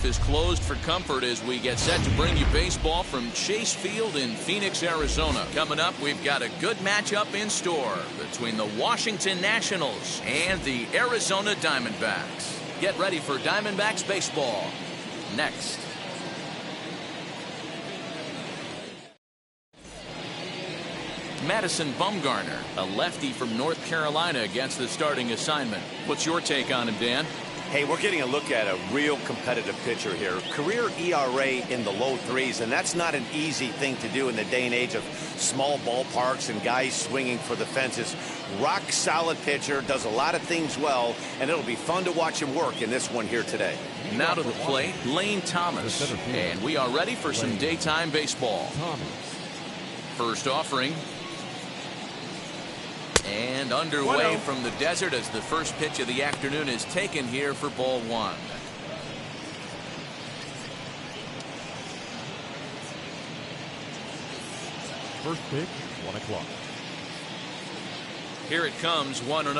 turf is closed for comfort as we get set to bring you baseball from Chase Field in Phoenix, Arizona. Coming up, we've got a good matchup in store between the Washington Nationals and the Arizona Diamondbacks. Get ready for Diamondbacks baseball next. Madison Bumgarner, a lefty from North Carolina, against the starting assignment. What's your take on him, Dan? Hey, we're getting a look at a real competitive pitcher here. Career ERA in the low threes, and that's not an easy thing to do in the day and age of small ballparks and guys swinging for the fences. Rock solid pitcher, does a lot of things well, and it'll be fun to watch him work in this one here today. Now to the plate, Lane Thomas. And we are ready for some daytime baseball. First offering. And underway from the desert as the first pitch of the afternoon is taken here for ball one. First pitch, 1 o'clock. Here it comes, 1-0.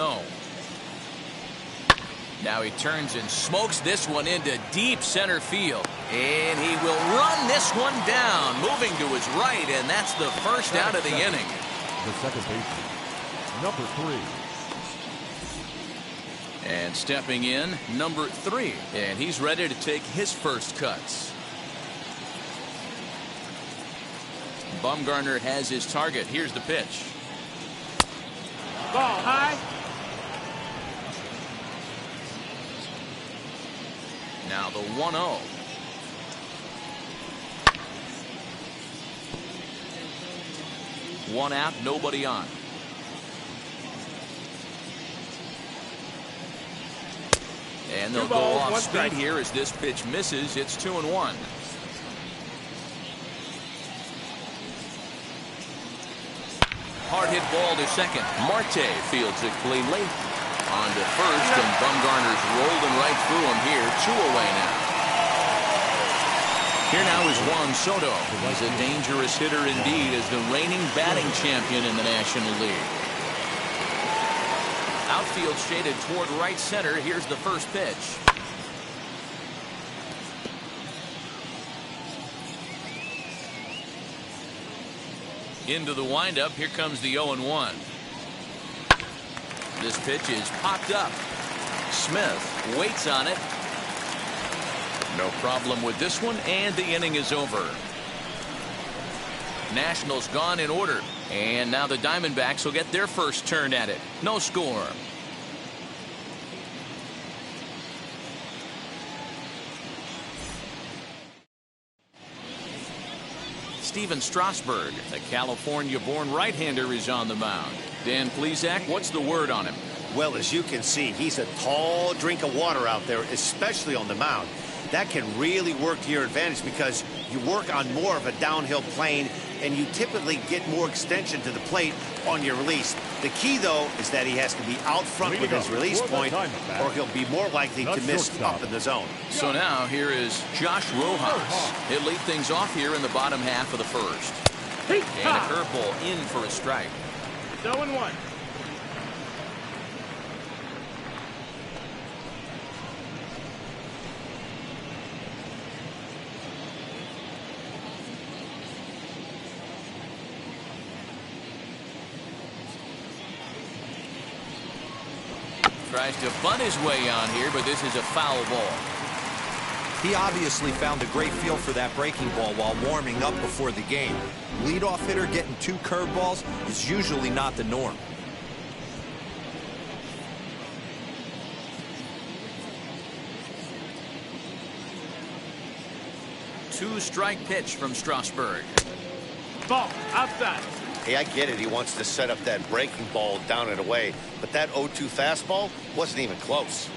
Now he turns and smokes this one into deep center field. And he will run this one down, moving to his right, and that's the first out of the inning. The second baseman, number 3. And stepping in, number 3. And he's ready to take his first cuts. Bumgarner has his target. Here's the pitch. Ball high. Now the 1-0. One out, nobody on. And they'll go off speed here as this pitch misses. It's 2-1. Hard hit ball to second. Marte fields it cleanly. On to first, and Bumgarner's rolling right through him here. 2 away now. Here now is Juan Soto. He's a dangerous hitter indeed as the reigning batting champion in the National League. Outfield shaded toward right center. Here's the first pitch. Into the windup. Here comes the 0-1. This pitch is popped up. Smith waits on it. No problem with this one, and the inning is over. Nationals gone in order, and now the Diamondbacks will get their first turn at it. No score. Steven Strasburg, a California-born right-hander, is on the mound. Dan Plesac, what's the word on him? Well, as you can see, he's a tall drink of water out there, especially on the mound. That can really work to your advantage because you work on more of a downhill plane and you typically get more extension to the plate on your release. The key, though, is that he has to be out front with his release point or he'll be more likely to miss up in the zone. So now here is Josh Rojas. He'll lead things off here in the bottom half of the first. And a curveball in for a strike. 0-1. Tries to bunt his way on here, but this is a foul ball. He obviously found a great feel for that breaking ball while warming up before the game. Leadoff hitter getting 2 curveballs is usually not the norm. Two-strike pitch from Strasburg. Ball outside. Hey, I get it. He wants to set up that breaking ball down and away, but that 0-2 fastball wasn't even close.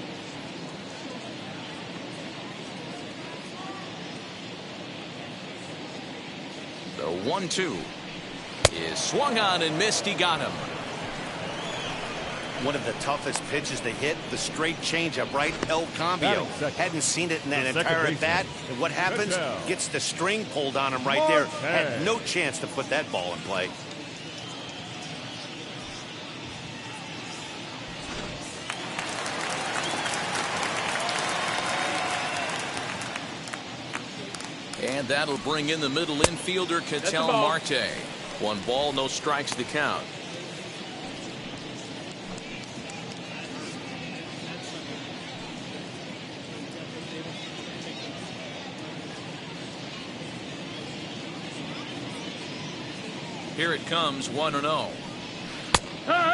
The 1-2 is swung on and missed. He got him. One of the toughest pitches to hit, the straight changeup, right? El Cambio. Hadn't seen it in that entire at bat. And what happens? Gets the string pulled on him right there. Had no chance to put that ball in play. And that'll bring in the middle infielder, Ketel Marte. 1 ball, no strikes to count. Here it comes, 1-0.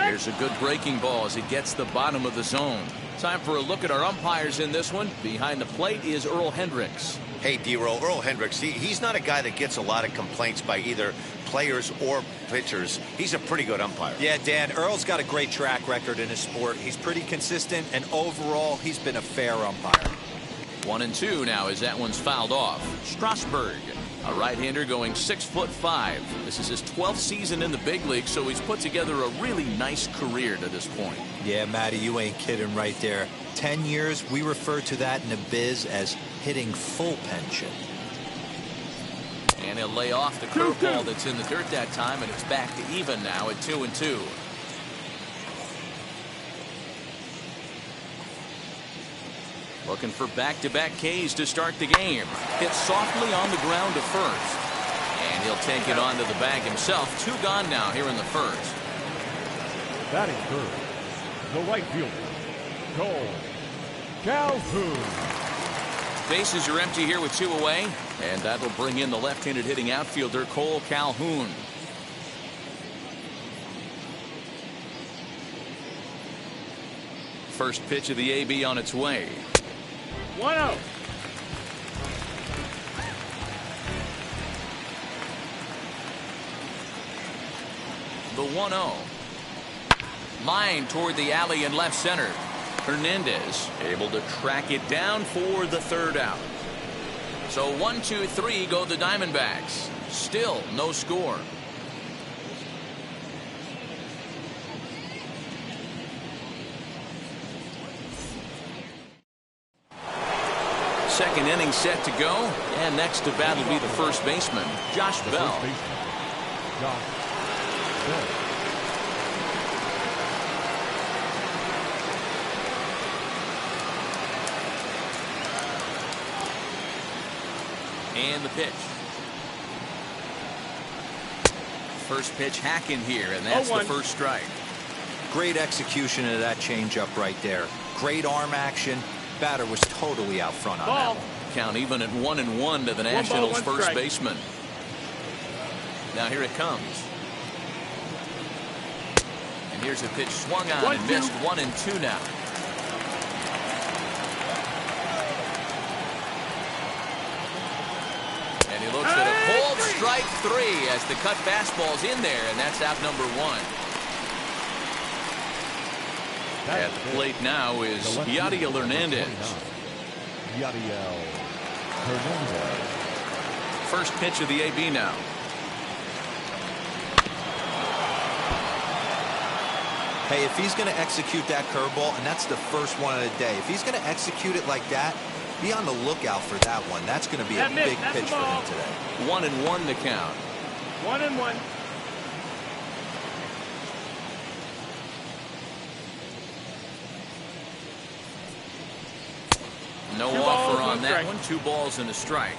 Here's a good breaking ball as it gets the bottom of the zone. Time for a look at our umpires in this one. Behind the plate is Earl Hendricks. Hey, D-Roll, Earl Hendricks, he's not a guy that gets a lot of complaints by either players or pitchers. He's a pretty good umpire. Yeah, Dan, Earl's got a great track record in his sport. He's pretty consistent, and overall, he's been a fair umpire. 1-2 now as that one's fouled off. Strasburg, a right-hander going 6'5". This is his 12th season in the big league, so he's put together a really nice career to this point. Yeah, Matty, you ain't kidding right there. 10 years, we refer to that in the biz as hitting full pension. And he'll lay off the curveball that's in the dirt that time, and it's back to even now at 2-2. Looking for back-to-back Ks to start the game. Hit softly on the ground to first. And he'll take it onto the bag himself. 2 gone now here in the first. Batting third, the right fielder, Cole Calhoun. Bases are empty here with 2 away. And that'll bring in the left-handed hitting outfielder, Cole Calhoun. First pitch of the AB on its way. 1-0. The 1-0. Line toward the alley in left center. Hernandez able to track it down for the 3rd out. So 1-2-3 go the Diamondbacks. Still no score. Second inning set to go, and next to bat will be the first baseman, Josh Bell. And the pitch. First pitch hacking here, and that's the first strike. Great execution of that changeup right there. Great arm action. Batter was totally out front on that one. Count even at 1-1 to the Nationals' first baseman. Now here it comes. And here's a pitch swung on and missed. 1-2 now. And he looks at a pulled strike 3 as the cut fastball's in there, and that's out number 1. At the plate now is Yadiel Hernandez. Yadiel Hernandez. First pitch of the AB now. Hey, if he's going to execute that curveball, and that's the first one of the day, if he's going to execute it like that, be on the lookout for that one. That's going to be a big pitch for him today. 1-1 to count. 1-1. No offer on that one. 2 balls and a strike.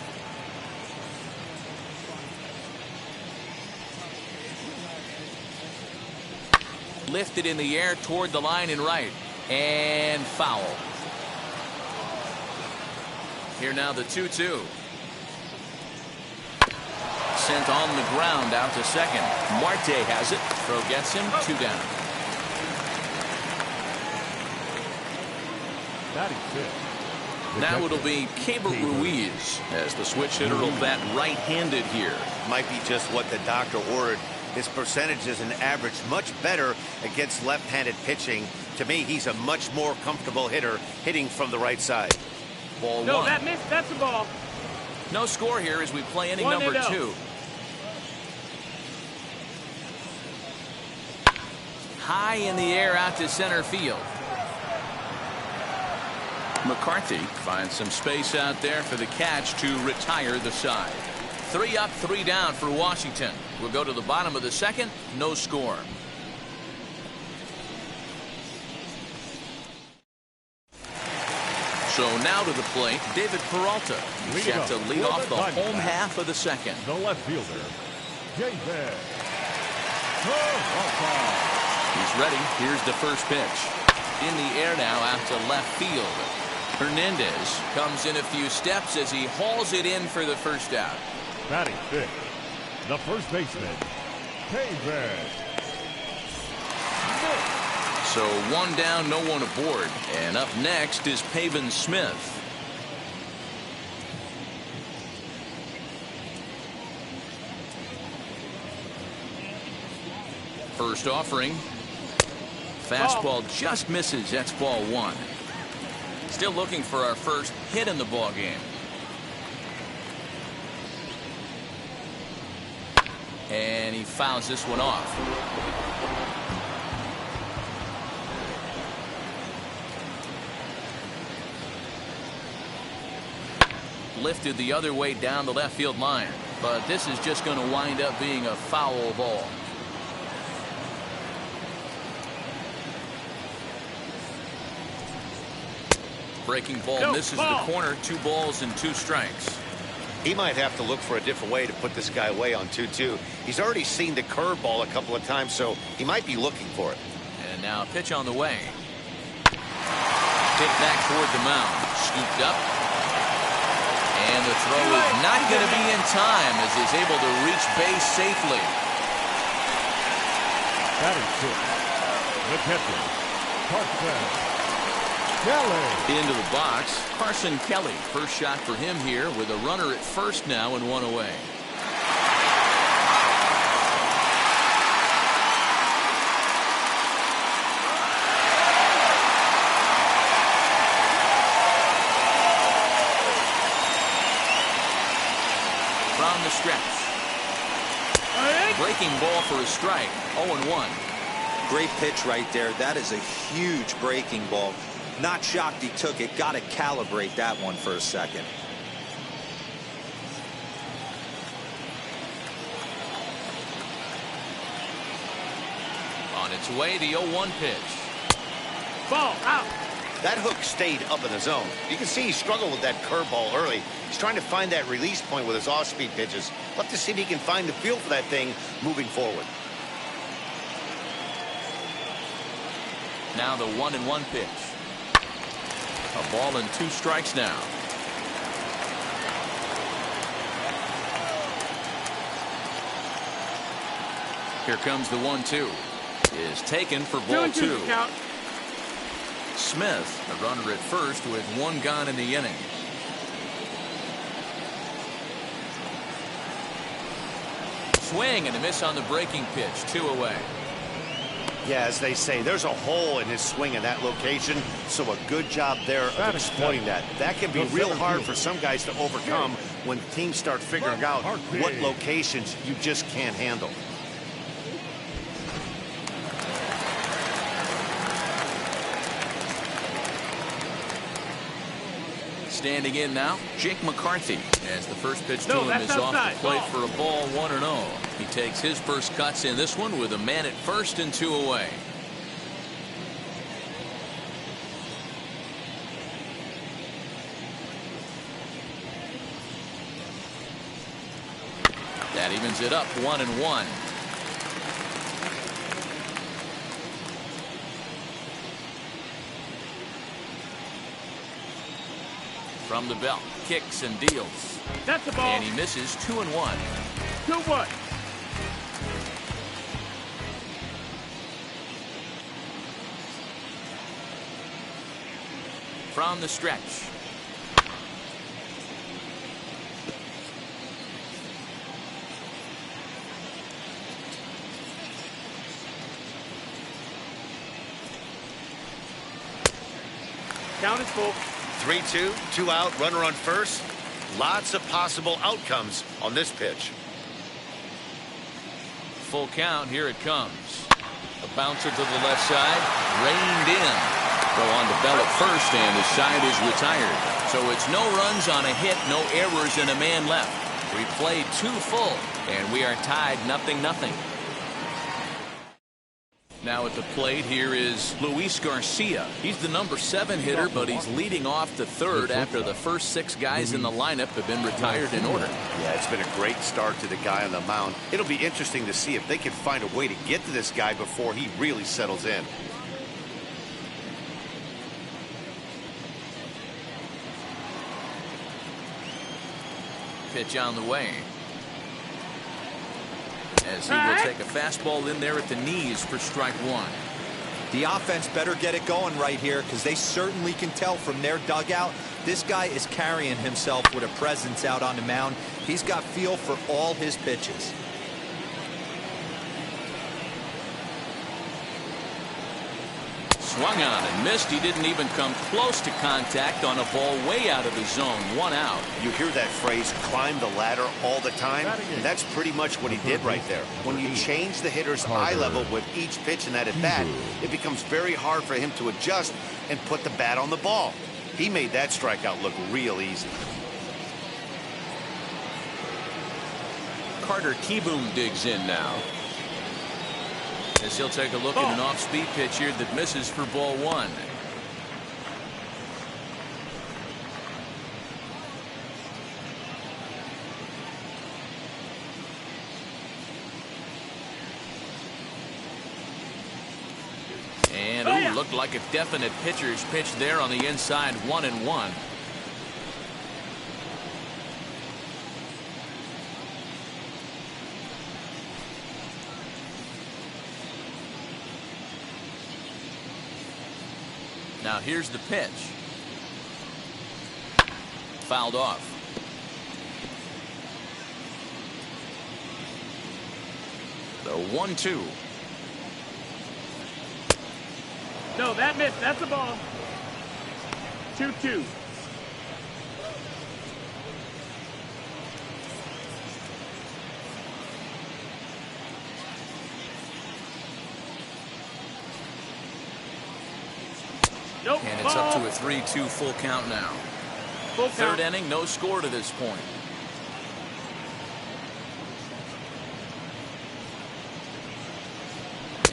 Lifted in the air toward the line and right. And foul. Here now the 2-2. Sent on the ground out to second. Marte has it. Throw gets him. 2 down. Batting fifth. Now it'll be Keibert Ruiz as the switch hitter will bat right-handed here. Might be just what the doctor ordered. His percentages and average much better against left-handed pitching. To me, he's a much more comfortable hitter hitting from the right side. Ball 1. No, that missed. That's a ball. No score here as we play inning number 2. High in the air out to center field. McCarthy finds some space out there for the catch to retire the side. 3 up, 3 down for Washington. We'll go to the bottom of the second. No score. So now to the plate, David Peralta. He's set to lead off the home half of the second. The left fielder, David Peralta. He's ready. Here's the first pitch. In the air now out to left field. Hernandez comes in a few steps as he hauls it in for the first out. Batting fifth, the first baseman, David. So one down, no one aboard. And up next is Pavin Smith. First offering. Fastball just misses. That's ball one. Still looking for our first hit in the ball game. And he fouls this one off. Lifted the other way down the left field line, but this is just going to wind up being a foul ball. Breaking ball misses the corner. 2 balls and 2 strikes. He might have to look for a different way to put this guy away on 2-2. He's already seen the curveball a couple of times, so he might be looking for it. And now a pitch on the way. Hit back toward the mound. Scooped up. And the throw is not going to be in time as he's able to reach base safely. Batting sixth, the catcher, Carson Kelly. Into the box, Carson Kelly. First shot for him here with a runner at first now and 1 away. From the stretch. Breaking ball for a strike. 0-1. Great pitch right there. That is a huge breaking ball. Not shocked he took it. Got to calibrate that one for a second. On its way, the 0-1 pitch. Ball out. That hook stayed up in the zone. You can see he struggled with that curveball early. He's trying to find that release point with his off-speed pitches. Love to see if he can find the feel for that thing moving forward. Now the 1-1 pitch. A ball and 2 strikes now. Here comes the 1-2. Is taken for ball 2. Smith, a runner at first with 1 gone in the inning. Swing and a miss on the breaking pitch. 2 away. Yeah, as they say, there's a hole in his swing in that location, so a good job there of exploiting that. That can be real hard for some guys to overcome when teams start figuring out what locations you just can't handle. Standing in now, Jake McCarthy, as the first pitch to him is off the plate for a ball 1-0. He takes his first cuts in this one with a man at first and 2 away. That evens it up 1-1. From the belt, kicks and deals. That's the ball. And he misses 2-1. 2-1. From the stretch. Count is full. 3-2, 2 out, runner on first. Lots of possible outcomes on this pitch. Full count, here it comes. A bouncer to the left side, reined in. Go on to Bell at first, and the side is retired. So it's no runs on a hit, no errors, and a man left. We played 2 full, and we are tied 0-0. Now at the plate here is Luis Garcia. He's the number 7 hitter, but he's leading off to third after the first 6 guys in the lineup have been retired in order. Yeah, it's been a great start to the guy on the mound. It'll be interesting to see if they can find a way to get to this guy before he really settles in. Pitch on the way. As he will take a fastball in there at the knees for strike 1. The offense better get it going right here, because they certainly can tell from their dugout this guy is carrying himself with a presence out on the mound. He's got feel for all his pitches. Swung on and missed. He didn't even come close to contact on a ball way out of the zone. 1 out. You hear that phrase, climb the ladder, all the time? And that's pretty much what he did right there. When you change the hitter's eye level with each pitch in that at-bat, it becomes very hard for him to adjust and put the bat on the ball. He made that strikeout look real easy. Carter Kieboom digs in now. As he'll take a look at an off-speed pitch here that misses for ball 1. And looked like a definite pitcher's pitch there on the inside. 1-1. Now here's the pitch. Fouled off. The 1-2. No, that missed. That's a ball. 2-2. Nope. And it's up to a 3-2 full count now. Full count. Third inning, no score to this point.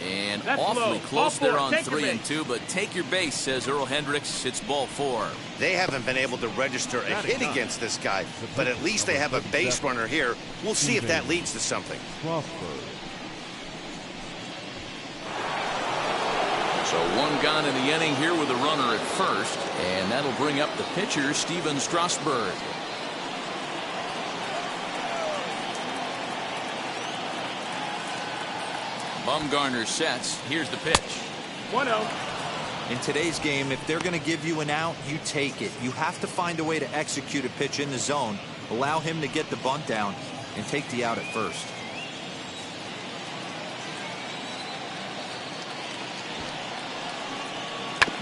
And That's awfully low. close Ball there 4. on Take your 3 and base. 2, but take your base, says Earl Hendricks. It's ball 4. They haven't been able to register a hit against this guy, but at least they have a base runner here. We'll see if that leads to something. So 1 gone in the inning here with a runner at first, and that'll bring up the pitcher, Steven Strasburg. Bumgarner sets. Here's the pitch. 1-0. In today's game, if they're going to give you an out, you take it. You have to find a way to execute a pitch in the zone, allow him to get the bunt down, and take the out at first.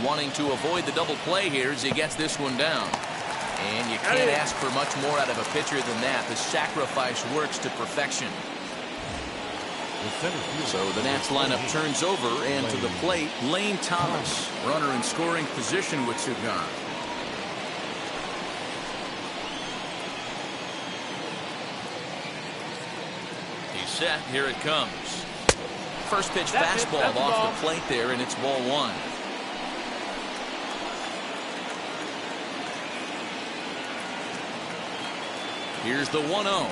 Wanting to avoid the double play here as he gets this one down. And you can't ask for much more out of a pitcher than that. The sacrifice works to perfection. So the Nats lineup turns over, and to the plate, Lane Thomas, runner in scoring position with 2 gone. He's set. Here it comes. First pitch fastball off the plate there, and it's ball 1. Here's the 1-0.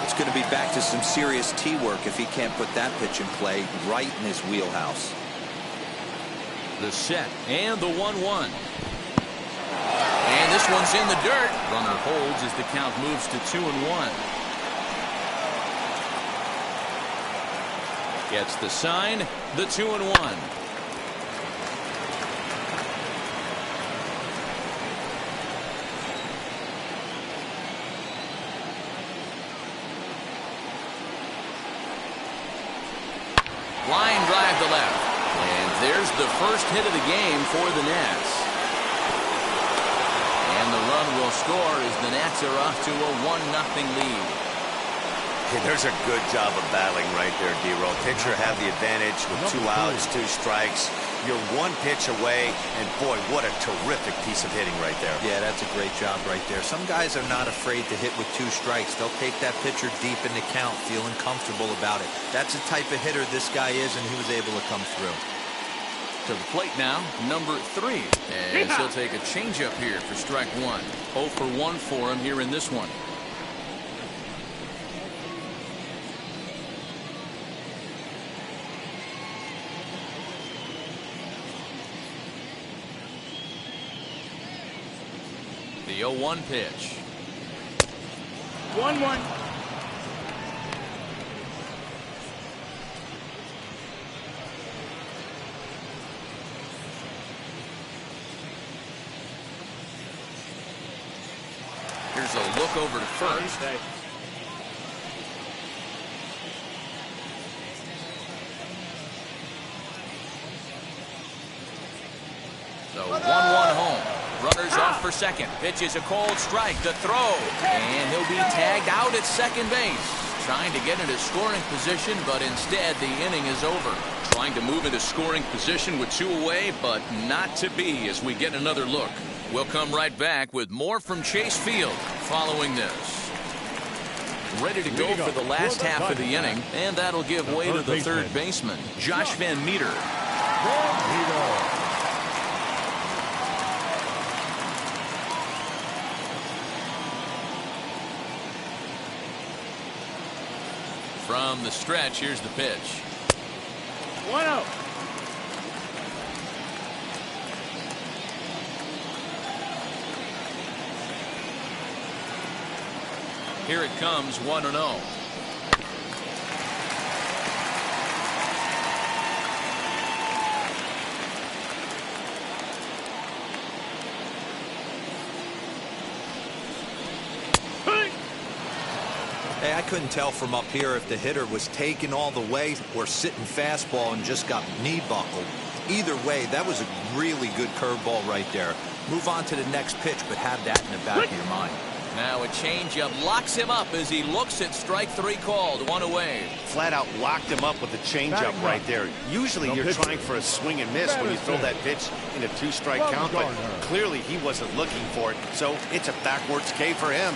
It's going to be back to some serious tee work if he can't put that pitch in play right in his wheelhouse. The set and the 1-1. And this one's in the dirt. Runner holds as the count moves to 2-1. Gets the sign, the 2-1. Line drive to left. And there's the first hit of the game for the Nats. And the run will score as the Nats are off to a 1-0 lead. Hey, there's a good job of battling right there, D-Roll. Pitcher had the advantage with 2 outs, 2 strikes. You're one pitch away, and boy, what a terrific piece of hitting right there. Yeah, that's a great job right there. Some guys are not afraid to hit with 2 strikes. They'll take that pitcher deep in the count, feeling comfortable about it. That's the type of hitter this guy is, and he was able to come through. To the plate now, number 3. And he'll take a changeup here for strike 1. 0 for 1 for him here in this one. The 0-1 pitch. 1-1. Here's a look over to first. The 1-1 home. Runners off for second. Pitch is a cold strike. The throw. And he'll be tagged out at second base. Trying to get into scoring position, but instead the inning is over. Trying to move into scoring position with 2 away, but not to be as we get another look. We'll come right back with more from Chase Field following this. Ready to go for the last half of the inning, and that'll give way to the third baseman, Josh Van Meter. From the stretch, here's the pitch. 1-0. Here it comes, 1-0. Hey, I couldn't tell from up here if the hitter was taken all the way or sitting fastball and just got knee buckled. Either way, that was a really good curveball right there. Move on to the next pitch, but have that in the back of your mind. Now a changeup locks him up as he looks at strike 3 called. 1 away. Flat out locked him up with a changeup right there. Usually you're trying for a swing and miss when you throw that pitch in a 2-strike count, but clearly he wasn't looking for it, so it's a backwards K for him.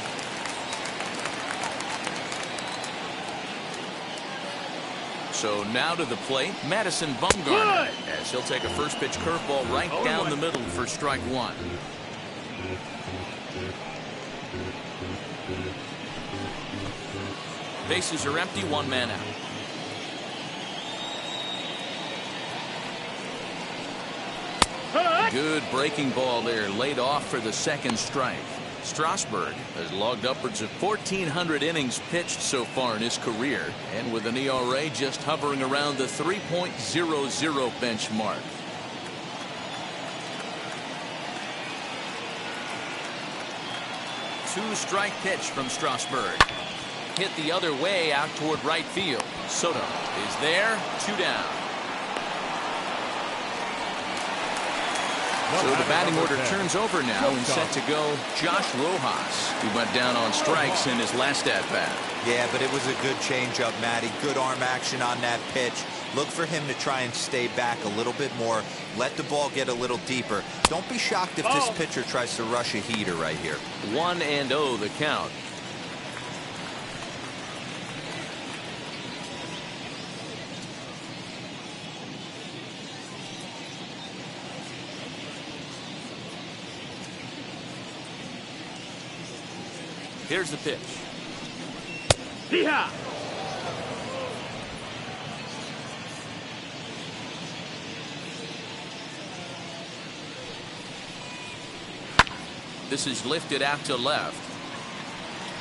So now to the plate, Madison Bumgarner, as he'll take a first pitch curveball right down the middle for strike 1. Bases are empty, 1 man out. Good breaking ball there, laid off for the second strike. Strasburg has logged upwards of 1,400 innings pitched so far in his career, and with an ERA just hovering around the 3.00 benchmark. Two-strike pitch from Strasburg. Hit the other way out toward right field. Soto is there, 2 down. So the batting order turns over now and set to go Josh Rojas, who went down on strikes in his last at-bat. Yeah, but it was a good changeup, Matty. Good arm action on that pitch. Look for him to try and stay back a little bit more. Let the ball get a little deeper. Don't be shocked if this pitcher tries to rush a heater right here. 1-0 the count. Here's the pitch. Yeehaw! This is lifted out to left.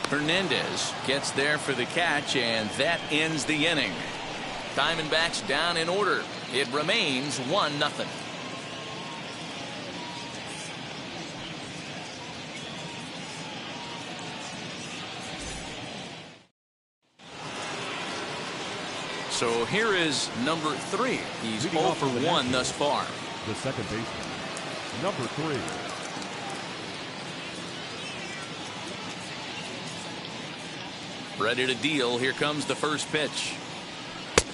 Hernandez gets there for the catch, and that ends the inning. Diamondbacks down in order. It remains 1-0. So here is number 3. He's 0 for 1 thus far. The second baseman, number 3. Ready to deal. Here comes the first pitch.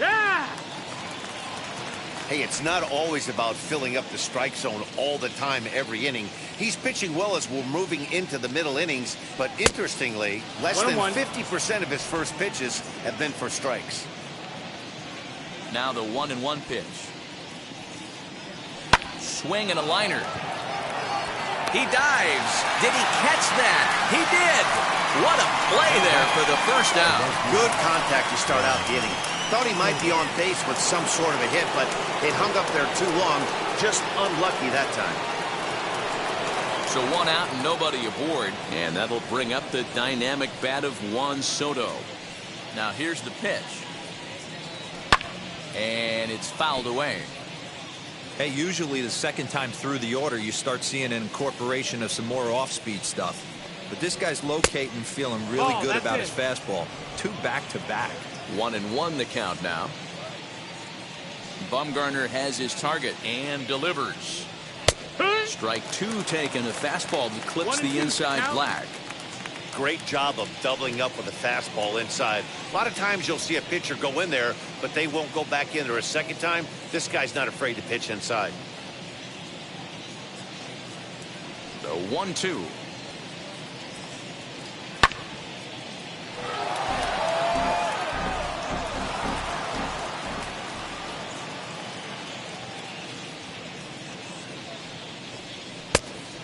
Yeah! Hey, it's not always about filling up the strike zone all the time every inning. He's pitching well as we're moving into the middle innings, but interestingly, less than 50% of his first pitches have been for strikes. Now the 1-1 pitch. Swing and a liner. He dives. Did he catch that? He did. What a play there for the first out. Good contact to start out the inning. Thought he might be on base with some sort of a hit, but it hung up there too long. Just unlucky that time. So 1 out and nobody aboard, and that'll bring up the dynamic bat of Juan Soto. Now here's the pitch. And it's fouled away. Hey, usually the second time through the order, you start seeing an incorporation of some more off-speed stuff. But this guy's locating, feeling really good about his fastball. 2 back-to-back. 1-1 the count now. Bumgarner has his target and delivers. Strike 2 taken. A fastball that clips the inside black. Great job of doubling up with a fastball inside. A lot of times you'll see a pitcher go in there, but they won't go back in there a second time. This guy's not afraid to pitch inside. The 1-2.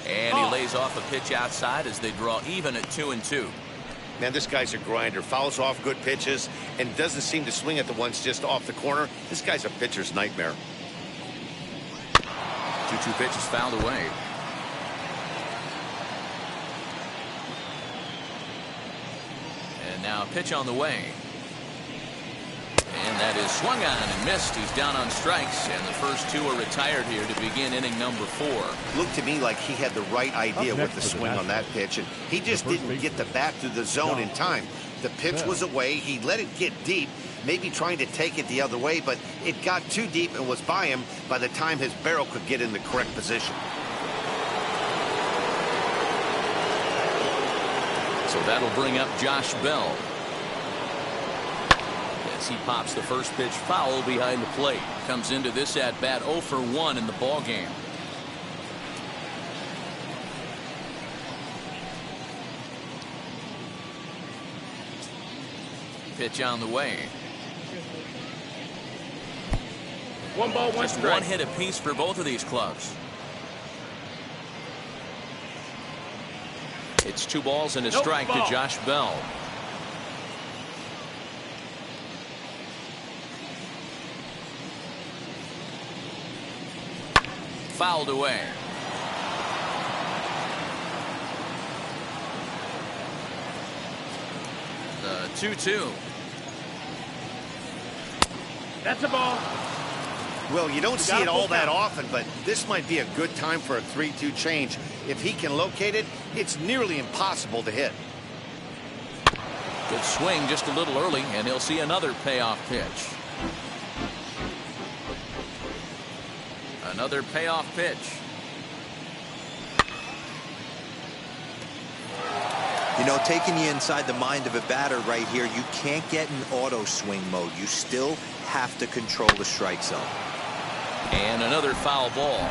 And he lays off a pitch outside as they draw even at 2-2. Man, this guy's a grinder. Fouls off good pitches and doesn't seem to swing at the ones just off the corner. This guy's a pitcher's nightmare. 2-2 pitch is fouled away. And now a pitch on the way. And that is swung on and missed. He's down on strikes, and the first 2 are retired here to begin inning number 4. Looked to me like he had the right idea with the swing on that pitch, and he just didn't get the bat through the zone in time. The pitch was away. He let it get deep, maybe trying to take it the other way, but it got too deep and was by him by the time his barrel could get in the correct position. So that'll bring up Josh Bell. He pops the first pitch foul behind the plate. Comes into this at bat 0 for 1 in the ball game. Pitch on the way. 1 ball, 1 Just strike. 1 hit apiece for both of these clubs. It's 2 balls and a strike to Josh Bell. Fouled away. The 2-2. That's a ball. Well, you don't see it all that often, but this might be a good time for a 3-2 change. If he can locate it, it's nearly impossible to hit. Good swing just a little early, and he'll see another payoff pitch. Another payoff pitch. You know, taking you inside the mind of a batter right here, you can't get in auto swing mode. You still have to control the strike zone. And another foul ball.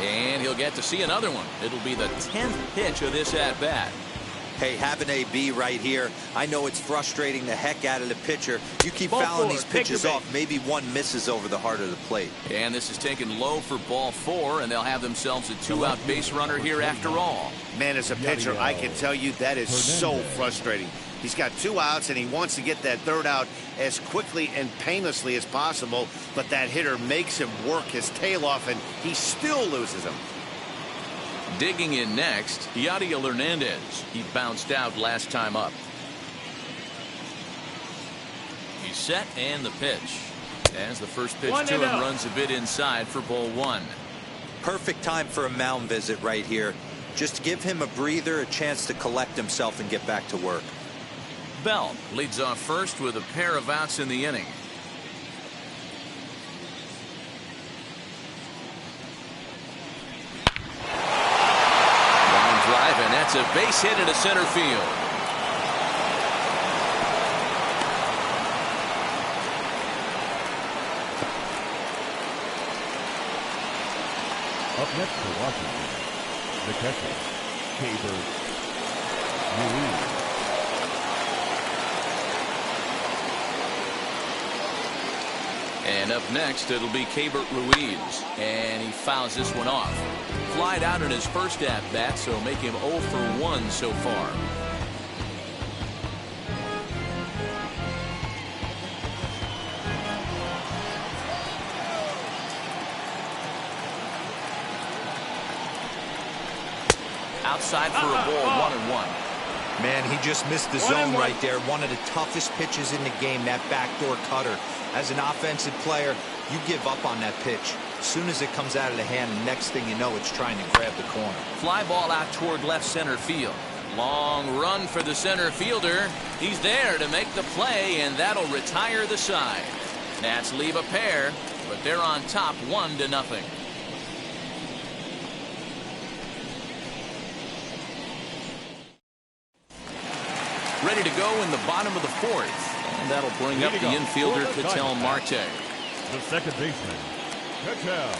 And he'll get to see another one. It'll be the 10th pitch of this at bat. Hey, having AB right here, I know it's frustrating the heck out of the pitcher. You keep fouling these pitches off, maybe one misses over the heart of the plate. And this is taken low for ball 4, and they'll have themselves a 2-out base runner here after all. Man, as a pitcher, I can tell you that is so frustrating. He's got 2 outs, and he wants to get that 3rd out as quickly and painlessly as possible, but that hitter makes him work his tail off, and he still loses him. Digging in next, Yadiel Hernandez. He bounced out last time up. He's set, and the pitch. As the first pitch to him runs a bit inside for ball 1. Perfect time for a mound visit right here. Just to give him a breather, a chance to collect himself and get back to work. Bell leads off first with a pair of outs in the inning. It's a base hit into center field. Up next for Washington, the catcher, Ruiz. And up next, it'll be Ruiz. And he fouls this one off. Flied out in his first at-bat, so make him 0 for 1 so far. Outside for a ball, 1-1. Man, he just missed the zone right there. One of the toughest pitches in the game, that backdoor cutter. As an offensive player, you give up on that pitch. As soon as it comes out of the hand, the next thing you know, it's trying to grab the corner. Fly ball out toward left center field. Long run for the center fielder. He's there to make the play, and that'll retire the side. Nats leave a pair, but they're on top 1-0. Ready to go in the bottom of the fourth. And that'll bring up the infielder, Ketel Marte. The second baseman, Ketel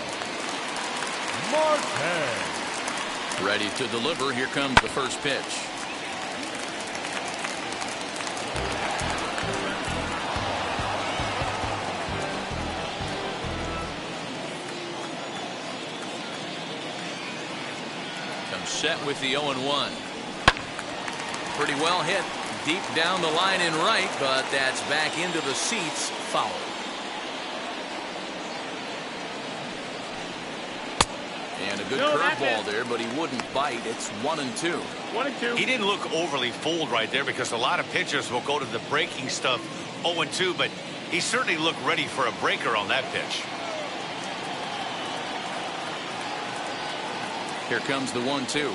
Marte. Ready to deliver. Here comes the first pitch. Comes set with the 0-1. Pretty well hit. Deep down the line in right, but that's back into the seats. Foul. And a good curveball there, but he wouldn't bite. It's 1-2. 1-2. He didn't look overly fooled right there because a lot of pitchers will go to the breaking stuff 0-2, but he certainly looked ready for a breaker on that pitch. Here comes the 1-2.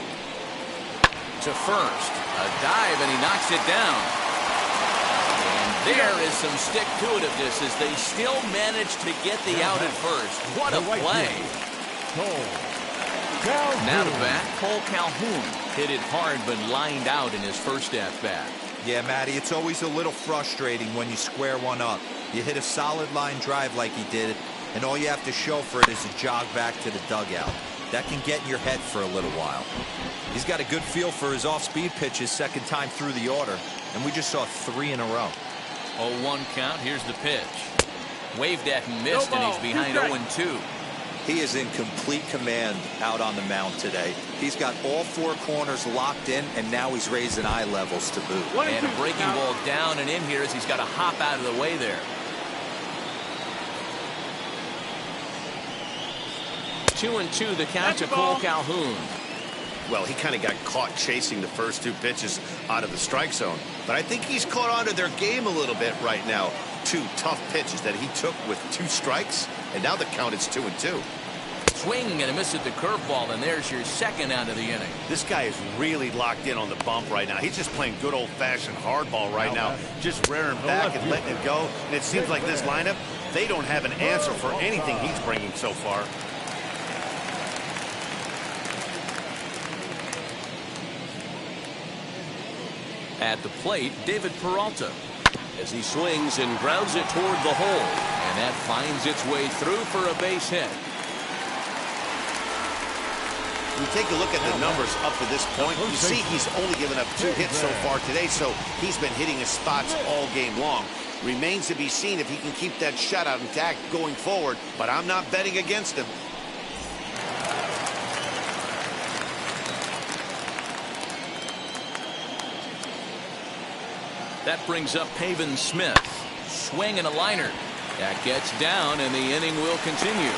To first. A dive, and he knocks it down. And there is some stick-to-itiveness as they still manage to get the out at first. What a play. Now to bat, Cole Calhoun hit it hard but lined out in his first at-bat. Yeah, Matty, it's always a little frustrating when you square one up. You hit a solid line drive like he did, and all you have to show for it is a jog back to the dugout. That can get in your head for a little while. He's got a good feel for his off-speed pitches second time through the order, and we just saw 3 in a row. 0-1 count. Here's the pitch. Waved at and missed, and he's behind 0-2. He is in complete command out on the mound today. He's got all 4 corners locked in, and now he's raising eye levels to boot. And a breaking ball down and in here as he's got to hop out of the way there. 2-2 the count to Cole Calhoun. Well, he kind of got caught chasing the first 2 pitches out of the strike zone. But I think he's caught on to their game a little bit right now. 2 tough pitches that he took with 2 strikes, and now the count is 2-2. Swing and a miss at the curveball, and there's your second out of the inning. This guy is really locked in on the bump right now. He's just playing good old-fashioned hardball right now, just rearing back and letting it go. And it seems like this lineup, they don't have an answer for anything he's bringing so far. At the plate, David Peralta, as he swings and grounds it toward the hole, and that finds its way through for a base hit. You take a look at the numbers up to this point, you see he's only given up 2 hits so far today, so he's been hitting his spots all game long. Remains to be seen if he can keep that shutout intact going forward, but I'm not betting against him. That brings up Pavin Smith. Swing and a liner. That gets down, and the inning will continue.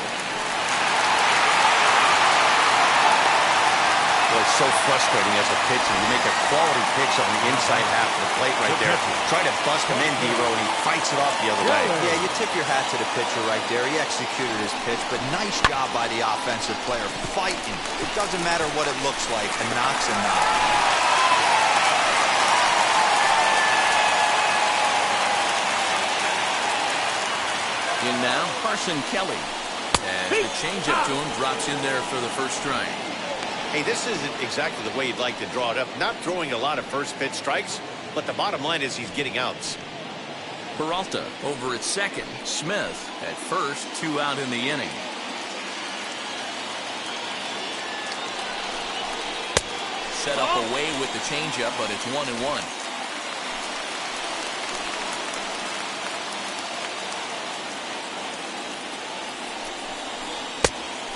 Well, it's so frustrating as a pitcher. You make a quality pitch on the inside half of the plate right there. Try to bust him in, D-Row, and he fights it off the other way. Yeah, you tip your hat to the pitcher right there. He executed his pitch, but nice job by the offensive player fighting. It doesn't matter what it looks like. A knock's a knock. In now, Carson Kelly. And the changeup to him drops in there for the first strike. Hey, this isn't exactly the way you'd like to draw it up. Not throwing a lot of first pitch strikes, but the bottom line is he's getting outs. Peralta over at second. Smith at first, 2 out in the inning. Set up away with the changeup, but it's 1-1.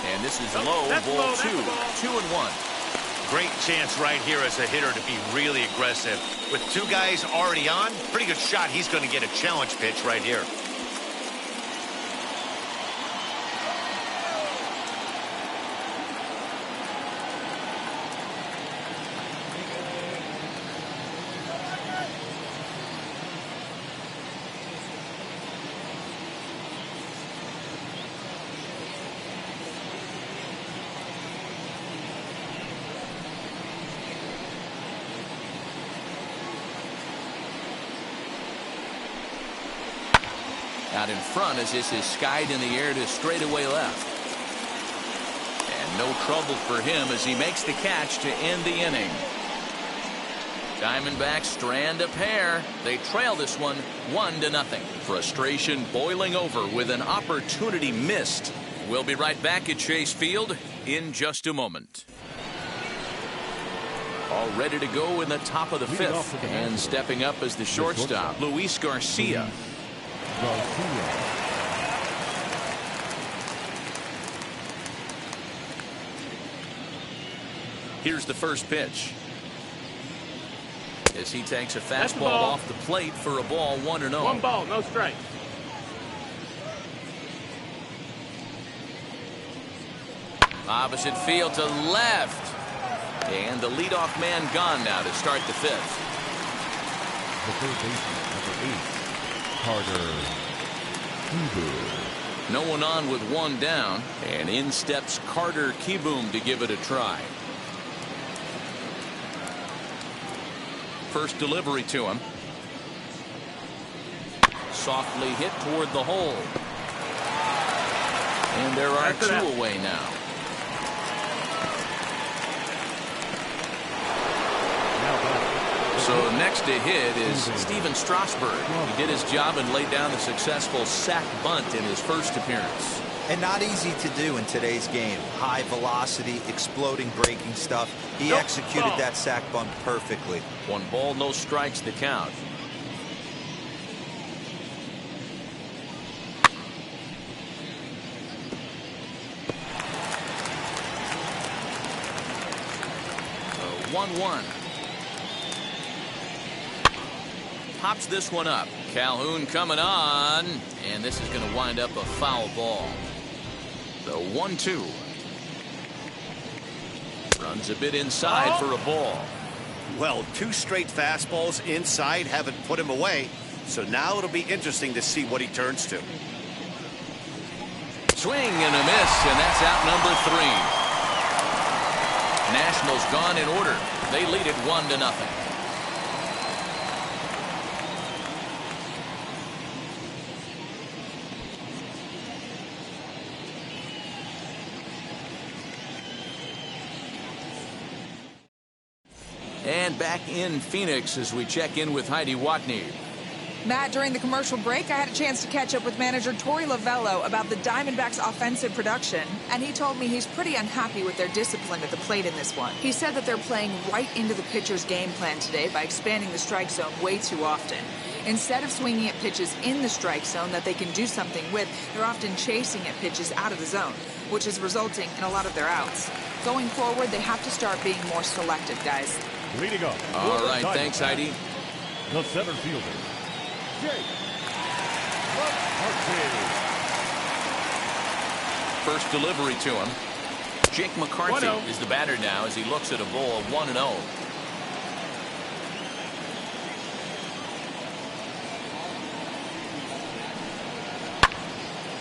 And this is low, ball 2. 2-1. Great chance right here as a hitter to be really aggressive. With 2 guys already on, pretty good shot. He's going to get a challenge pitch right here. Out in front as this is skied in the air to straightaway left. And no trouble for him as he makes the catch to end the inning. Diamondbacks strand a pair. They trail this one 1-0. Frustration boiling over with an opportunity missed. We'll be right back at Chase Field in just a moment. All ready to go in the top of the 5th. And stepping up as the shortstop, Luis Garcia. Here's the first pitch. As he takes a fastball off the plate for a ball, 1-0. 1 ball, no strike. Opposite field to left. And the leadoff man gone now to start the 5th. The third baseman, number 8. Carter. No one on with 1 down, and in steps Carter Kieboom to give it a try. First delivery to him. Softly hit toward the hole. And there are 2 away now. So next to hit is Steven Strasburg. He did his job and laid down the successful sac bunt in his first appearance. And not easy to do in today's game. High velocity, exploding breaking stuff. He executed that sac bunt perfectly. 1 ball, no strikes, the count. So 1-1. Pops this one up. Calhoun coming on, and this is going to wind up a foul ball. The 1-2. Runs a bit inside for a ball. Well, 2 straight fastballs inside haven't put him away. So now it'll be interesting to see what he turns to. Swing and a miss, and that's out number 3. Nationals gone in order. They lead it 1-0. And back in Phoenix as we check in with Heidi Watney. Matt, during the commercial break, I had a chance to catch up with manager Torey Lovello about the Diamondbacks' offensive production, and he told me he's pretty unhappy with their discipline at the plate in this one. He said that they're playing right into the pitcher's game plan today by expanding the strike zone way too often. Instead of swinging at pitches in the strike zone that they can do something with, they're often chasing at pitches out of the zone, which is resulting in a lot of their outs. Going forward, they have to start being more selective, guys. Leading up. All right, thanks, Heidi. The center fielder, Jake McCarthy. First delivery to him. Jake McCarthy is the batter now as he looks at a ball 1-0.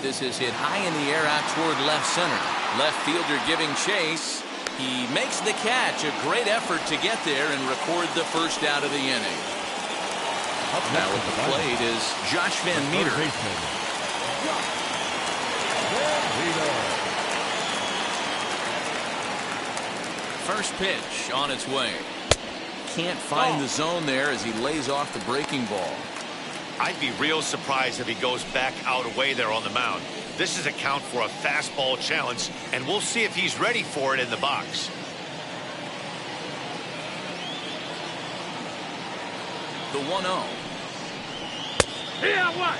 This is hit high in the air out toward left center. Left fielder giving chase. He makes the catch. A great effort to get there and record the first out of the inning. Up now at the plate is Josh Van Meter. First pitch on its way. Can't find the zone there as he lays off the breaking ball. I'd be real surprised if he goes back out away there on the mound. This is a count for a fastball challenge, and we'll see if he's ready for it in the box. The 1-0. Yeah, what?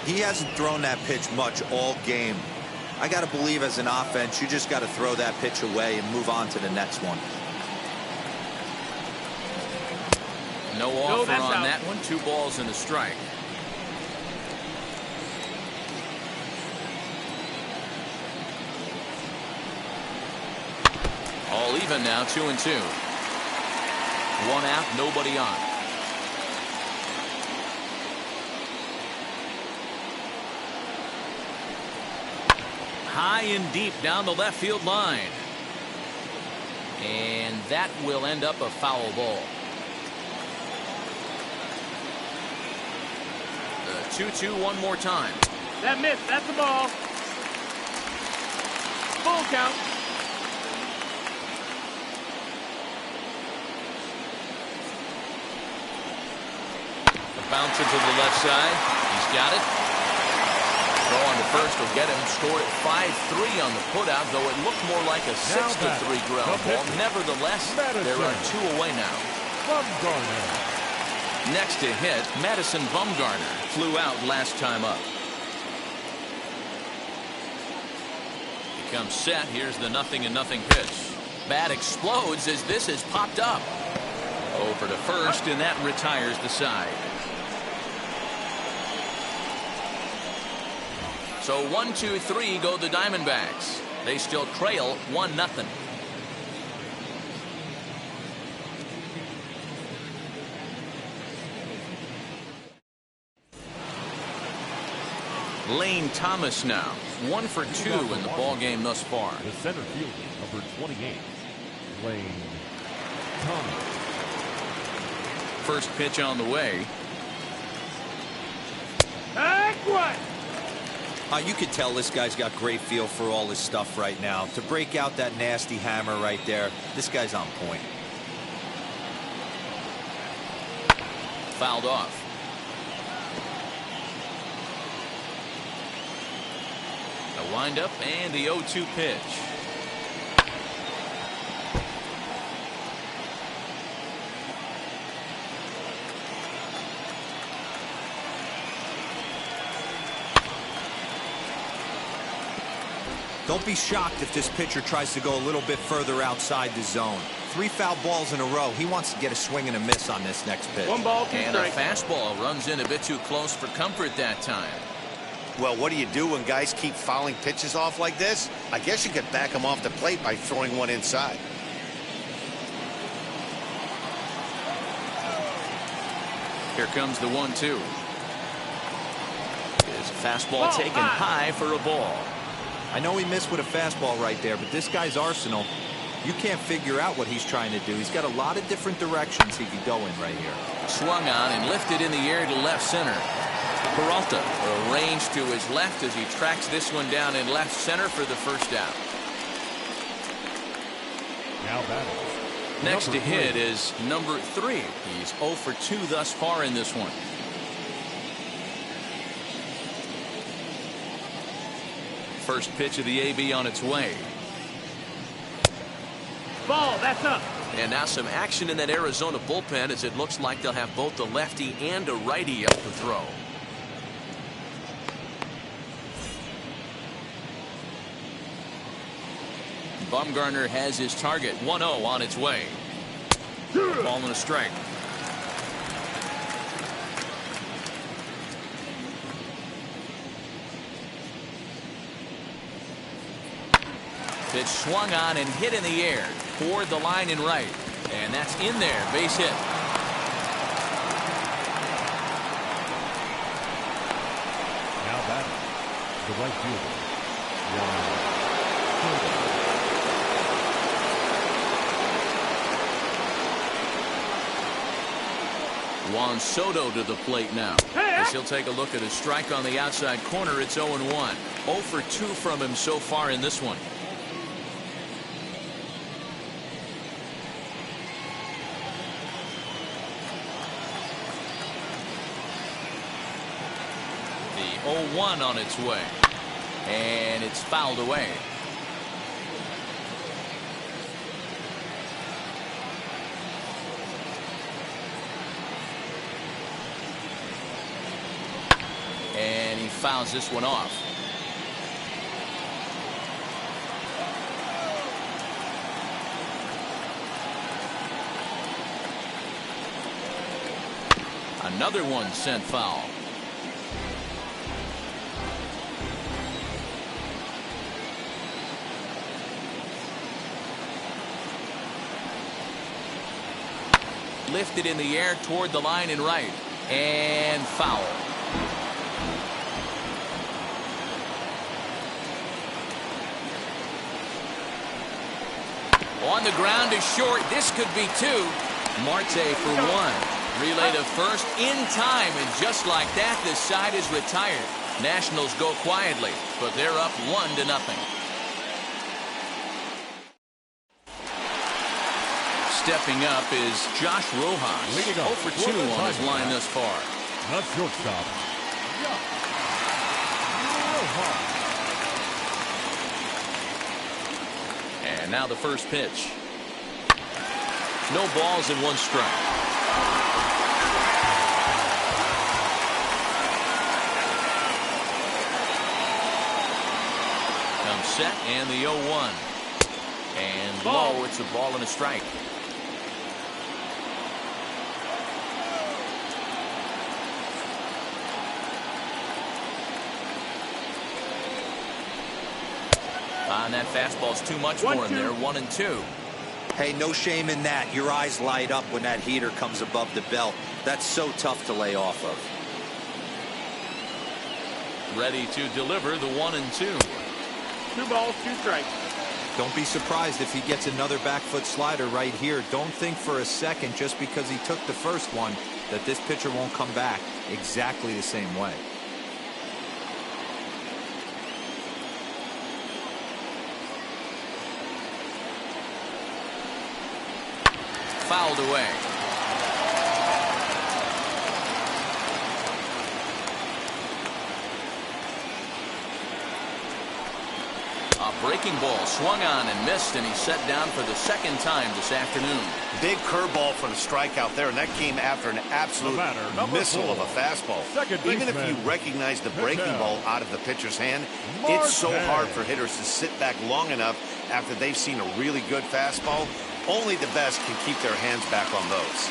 He hasn't thrown that pitch much all game. I got to believe as an offense, you just got to throw that pitch away and move on to the next one. No offer that's on out. that one. 2 balls and a strike. All even now, 2-2. 1 out, nobody on. High and deep down the left field line. And that will end up a foul ball. The 2-2 one more time. That missed. That's the ball. Full count. The bouncer to the left side. He's got it. Throw on to first will get him. Scored at 5-3 on the putout, though it looked more like a 6-3 ground ball. Nevertheless, there are 2 away now. Bumgarner. Next to hit, Madison Bumgarner flew out last time up. He comes set. Here's the 0-0 pitch. Bat explodes as this has popped up. Over to first, and that retires the side. So 1-2-3 go the Diamondbacks. They still trail 1-0. Lane Thomas now 1 for 2 in the ball game thus far. The center fielder, number 28, Lane Thomas. First pitch on the way. Heck what? You could tell this guy's got great feel for all his stuff right now. To break out that nasty hammer right there, this guy's on point. Fouled off. The windup and the 0-2 pitch. Don't be shocked if this pitcher tries to go a little bit further outside the zone. 3 foul balls in a row. He wants to get a swing and a miss on this next pitch. 1 ball, 2 And a strikes. fastball runs in a bit too close for comfort that time. Well, what do you do when guys keep fouling pitches off like this? I guess you could back them off the plate by throwing one inside. Here comes the 1-2. Is a fastball taken high for a ball. I know he missed with a fastball right there, but this guy's arsenal, you can't figure out what he's trying to do. He's got a lot of different directions he could go in right here. Swung on and lifted in the air to left center. Peralta arranged to his left as he tracks this one down in left center for the first out. Now batting. Next to Number hit 3. is number 3. He's 0 for 2 thus far in this one. First pitch of the AB on its way. Ball, that's up. And now some action in that Arizona bullpen as it looks like they'll have both a lefty and a righty up to throw. Bumgarner has his target. 1-0 on its way. Ball and a strike. Pitch swung on and hit in the air toward the line and right. And that's in there. Base hit. Now batting. The right fielder, Juan Soto to the plate now. As he'll take a look at a strike on the outside corner. It's 0-1. 0 for 2 from him so far in this one. 0-1 on its way. And it's fouled away. And he fouls this one off. Another one sent foul. Lifted in the air toward the line and right. And foul. On the ground is short. This could be two. Marte for one. Relay to first in time, and just like that, this side is retired. Nationals go quietly, but they're up 1-0. Stepping up is Josh Rojas. 0 for 2 on his line thus far. That's shortstop. And now the first pitch. No balls and 1 strike. Comes set and the 0-1. And low, it's a ball and a strike. And that fastball's too much for him there. 1-2. Hey, no shame in that. Your eyes light up when that heater comes above the belt. That's so tough to lay off of. Ready to deliver the 1-2. 2 balls, 2 strikes. Don't be surprised if he gets another back foot slider right here. Don't think for a second, just because he took the first one, that this pitcher won't come back exactly the same way. Fouled away. A breaking ball swung on and missed, and he's set down for the second time this afternoon. Big curveball for the strikeout there, and that came after an absolute missile of a fastball. Even if you recognize the breaking ball out of the pitcher's hand, it's so hard for hitters to sit back long enough after they've seen a really good fastball. Only the best can keep their hands back on those.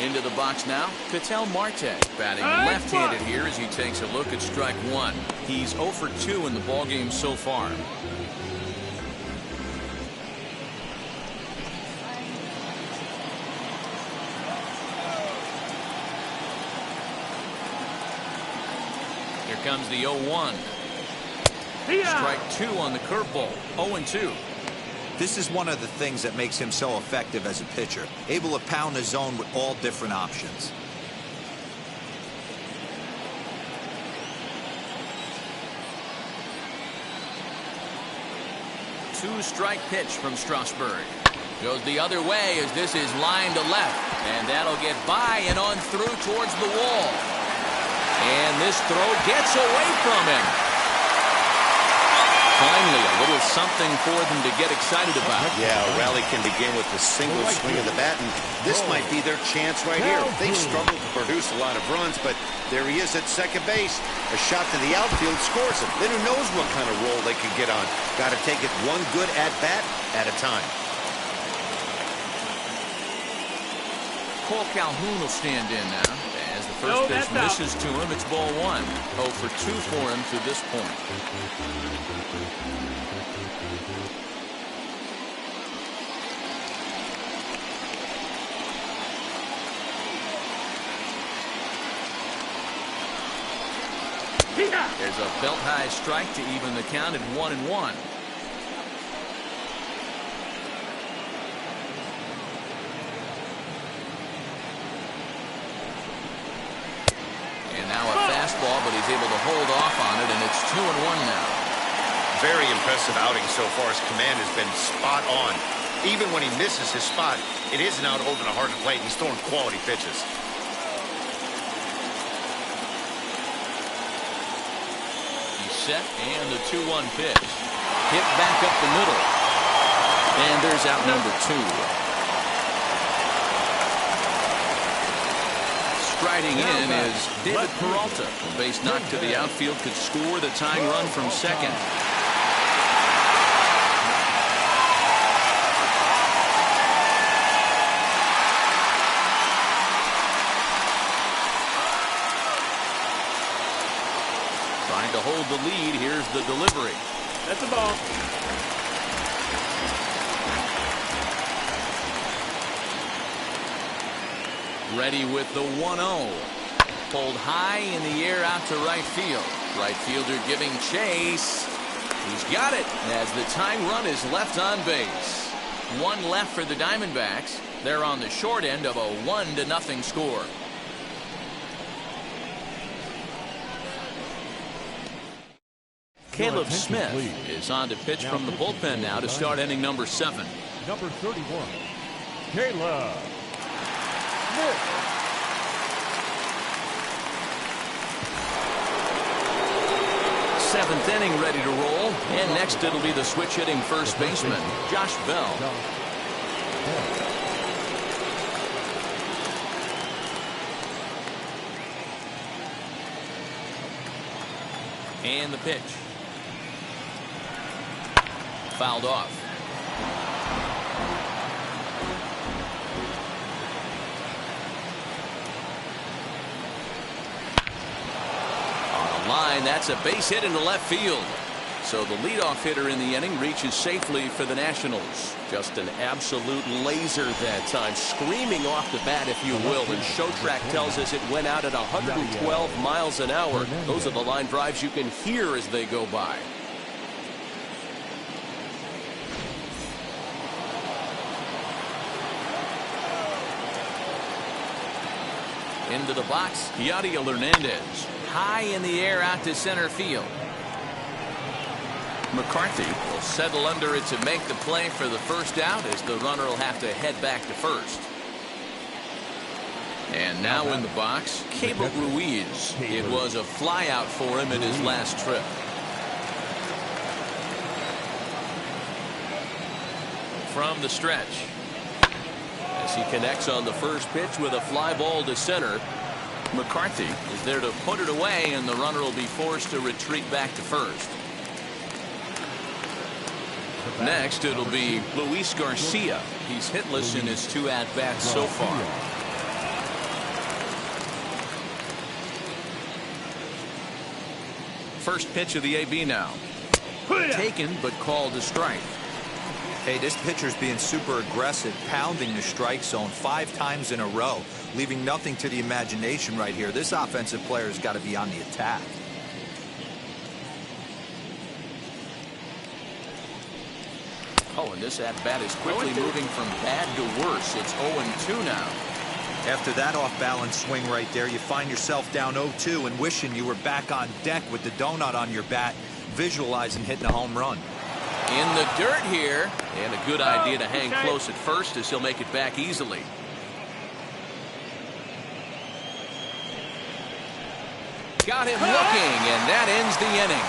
Into the box now, Ketel Marte, batting left-handed here as he takes a look at strike 1. He's 0 for 2 in the ballgame so far. Here comes the 0-1. Strike 2 on the curveball. 0-2. This is one of the things that makes him so effective as a pitcher, able to pound the zone with all different options. Two-strike pitch from Strasburg. Goes the other way as this is lined to left. And that'll get by and on through towards the wall. And this throw gets away from him. Finally, a little something for them to get excited about. Yeah, a rally can begin with a single swing of the bat, and this might be their chance right here. They've struggled to produce a lot of runs, but there he is at second base. A shot to the outfield scores him. Then who knows what kind of roll they could get on. Got to take it one good at-bat at a time. Cole Calhoun will stand in now. As the first pitch misses to him, it's ball 1. 0 for 2 for him to this point. There's a belt-high strike to even the count at 1-1. And now a fastball, but he's able to hold off on it, and it's 2-1 now. Very impressive outing so far. His command has been spot on. Even when he misses his spot, it isn't out over the heart of the plate. He's throwing quality pitches. set, and the 2-1 pitch. Hit back up the middle. And there's out number 2. Striding in is David Peralta. A base knock to the outfield could score the tying run from second. Trying to hold the lead. Here's the delivery. That's a ball. Ready with the 1-0. Pulled high in the air out to right field. Right fielder giving chase. He's got it as the tying run is left on base. 1 left for the Diamondbacks. They're on the short end of a 1-0 score. Caleb Smith is on to pitch from the bullpen now to start inning number 7. Number 31, Caleb Smith. Seventh inning ready to roll. And next it'll be the switch hitting first baseman, Josh Bell. And the pitch. Fouled off. On the line, that's a base hit into left field. So the leadoff hitter in the inning reaches safely for the Nationals. Just an absolute laser that time, screaming off the bat, if you will. And Showtrack tells us it went out at 112 miles an hour. Those are the line drives you can hear as they go by. Into the box, Yadier Hernandez. High in the air out to center field. McCarthy will settle under it to make the play for the first out, as the runner will have to head back to first. And now in the box, Cable Ruiz. It was a flyout for him in his last trip. From the stretch, as he connects on the first pitch with a fly ball to center, McCarthy is there to put it away, and the runner will be forced to retreat back to first. Next, it'll be Luis Garcia. He's hitless in his 2 at-bats so far. First pitch of the AB now. Taken, but called a strike. Hey, this pitcher's being super aggressive, pounding the strike zone 5 times in a row, leaving nothing to the imagination right here. This offensive player has got to be on the attack. Oh, and this at-bat is quickly moving from bad to worse. It's 0-2 now. After that off-balance swing right there, you find yourself down 0-2 and wishing you were back on deck with the donut on your bat, visualizing hitting a home run. In the dirt here, and a good idea to hang close at first, as he'll make it back easily. Got him looking, and that ends the inning.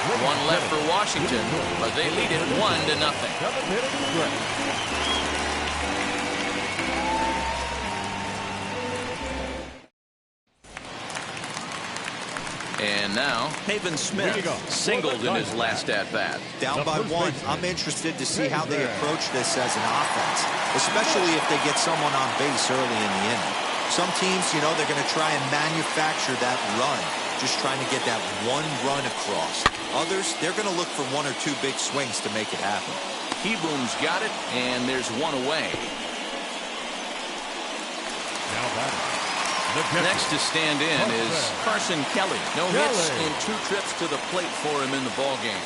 1 left for Washington, but they lead it 1-0. And now, Haven Smith singled in his last at-bat. Down by 1. I'm interested to see how they approach this as an offense, especially if they get someone on base early in the inning. Some teams, you know, they're going to try and manufacture that run, just trying to get that 1 run across. Others, they're going to look for 1 or 2 big swings to make it happen. Heboom's got it, and there's 1 away. Now batting. Next to stand in is Carson Kelly. No hits in 2 trips to the plate for him in the ballgame.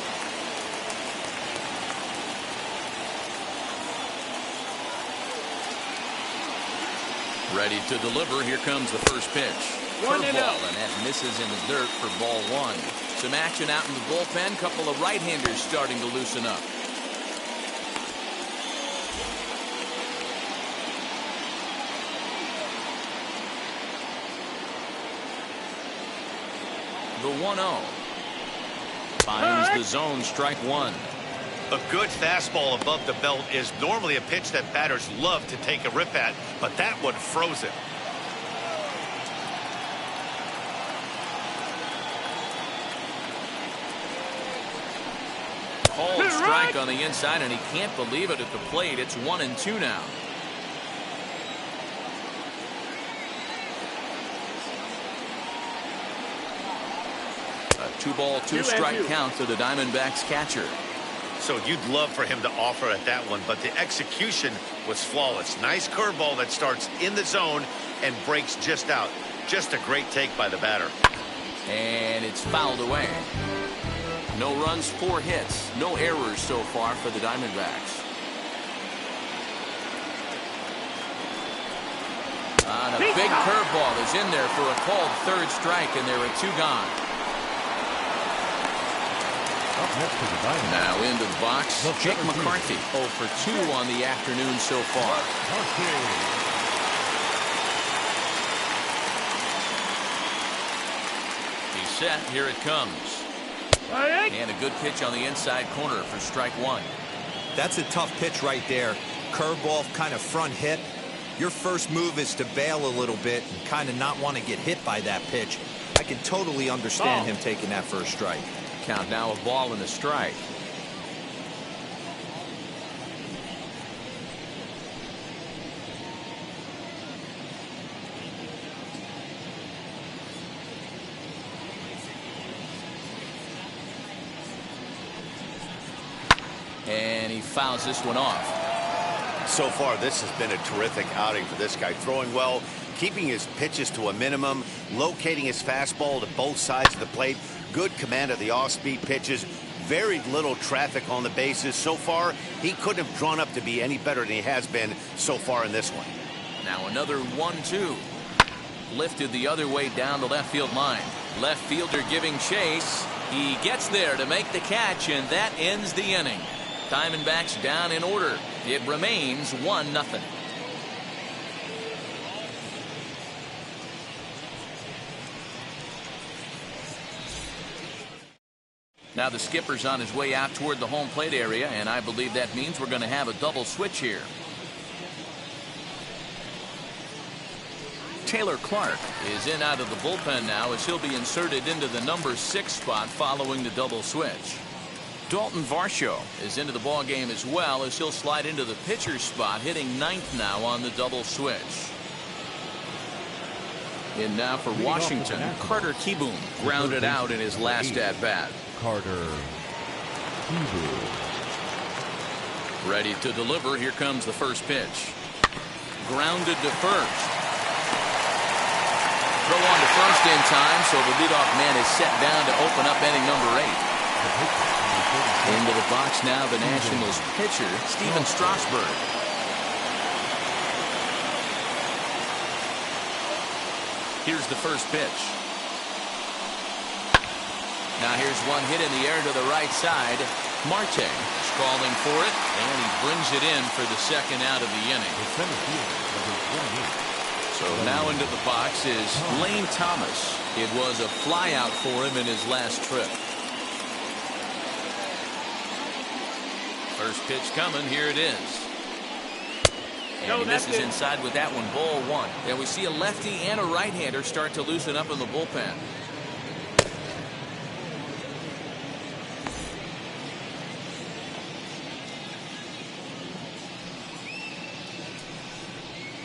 Ready to deliver. Here comes the first pitch. Curveball, and that misses in the dirt for ball 1. Some action out in the bullpen. Couple of right-handers starting to loosen up. The 1-0. Finds the zone, strike one. A good fastball above the belt is normally a pitch that batters love to take a rip at, but that one froze it. Called strike on the inside, and he can't believe it at the plate. It's 1-2 now. A 2-ball, 2-strike count to the Diamondbacks catcher. So you'd love for him to offer at that one, but the execution was flawless. Nice curveball that starts in the zone and breaks just out. Just a great take by the batter. And it's fouled away. No runs, 4 hits, no errors so far for the Diamondbacks. And a big curveball is in there for a called third strike, and there are 2 gone. Up next to the Diamondbacks. Now into the box, Jake McCarthy. 0 for 2 on the afternoon so far. He's set. Here it comes. And a good pitch on the inside corner for strike one. That's a tough pitch right there. Curveball, kind of front hit. Your first move is to bail a little bit and kind of not want to get hit by that pitch. I can totally understand him taking that first strike. Count now, a ball and a strike. And he fouls this one off. So far, this has been a terrific outing for this guy. Throwing well, keeping his pitches to a minimum, locating his fastball to both sides of the plate. Good command of the off-speed pitches. Very little traffic on the bases. So far, he couldn't have drawn up to be any better than he has been so far in this one. Now another 1-2. Lifted the other way down the left field line. Left fielder giving chase. He gets there to make the catch, and that ends the inning. Diamondbacks down in order. It remains 1-0. Now the skipper's on his way out toward the home plate area, and I believe that means we're going to have a double switch here. Taylor Clark is in out of the bullpen now as he'll be inserted into the number 6 spot following the double switch. Dalton Varsho is into the ball game as well as he'll slide into the pitcher's spot, hitting 9th now on the double switch. In now for Washington, Carter Kieboom grounded out in his last at bat. Carter Kieboom. Ready to deliver. Here comes the first pitch. Grounded to first. Throw on to first in time, so the leadoff man is set down to open up inning number 8. Into the box now, the Nationals pitcher, Steven Strasburg. Here's the first pitch. Now here's one hit in the air to the right side. Marte is calling for it, and he brings it in for the second out of the inning. So now into the box is Lane Thomas. It was a flyout for him in his last trip. First pitch coming. Here it is. And he misses inside with that one. Ball 1. And we see a lefty and a right-hander start to loosen up in the bullpen.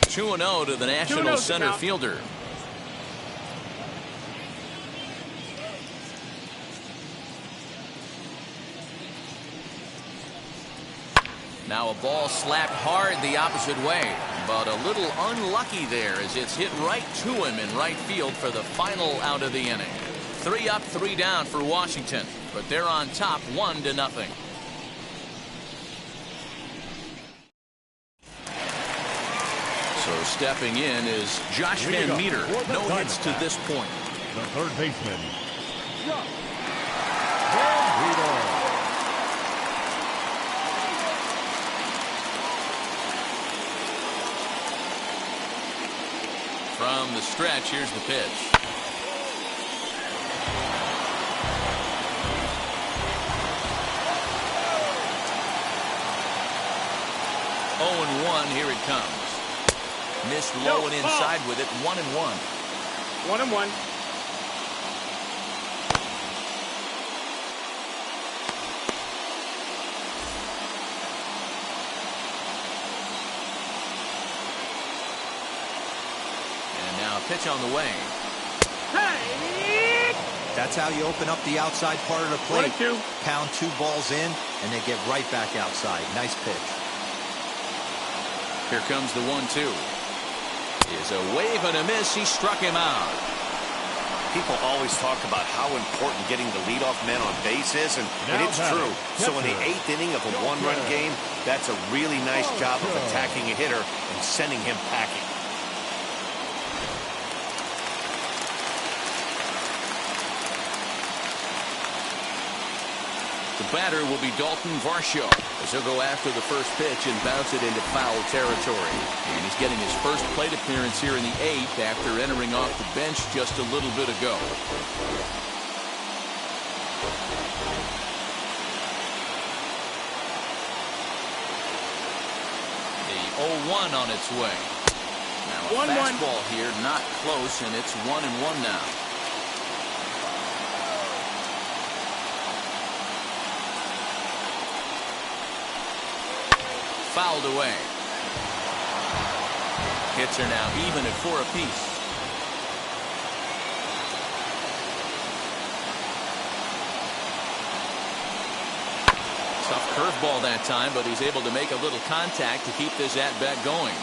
Two 2-0 to the National center fielder. Now a ball slapped hard the opposite way, but a little unlucky there as it's hit right to him in right field for the final out of the inning. 3 up, 3 down for Washington, but they're on top 1-0. So stepping in is Josh Van Meter. No hits to this point. The third baseman, Josh Van Meter. From the stretch, here's the pitch. 0-1. Here it comes. Missed low and inside with it. 1-1. 1-1. And now a pitch on the way. Hey! That's how you open up the outside part of the plate. 1-2. Pound 2 balls in, and they get right back outside. Nice pitch. Here comes the 1-2. Is a wave and a miss. He struck him out. People always talk about how important getting the leadoff man on base is, and it's true. So in the 8th inning of a one-run game, that's a really nice job of attacking a hitter and sending him packing. The batter will be Dalton Varsho, as he'll go after the first pitch and bounce it into foul territory. And he's getting his first plate appearance here in the 8th after entering off the bench just a little bit ago. The 0-1 on its way. Now a fastball here, not close, and it's 1-1 now. Fouled away. Hits are now even at 4 apiece. Tough curveball that time, but he's able to make a little contact to keep this at-bat going.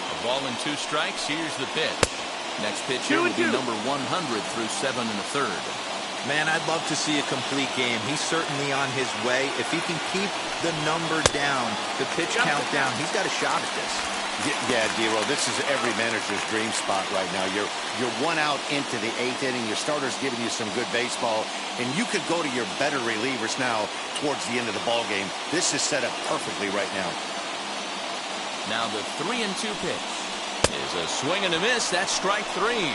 A ball and 2 strikes. Here's the pitch. Next pitch here will be number 100 through 7 1/3. Man, I'd love to see a complete game. He's certainly on his way. If he can keep the number down, the pitch count down, he's got a shot at this. Yeah, D-Roll, this is every manager's dream spot right now. You're 1 out into the 8th inning. Your starter's giving you some good baseball, and you could go to your better relievers now towards the end of the ball game. This is set up perfectly right now. Now the 3-2 pitch is a swing and a miss. That's strike 3.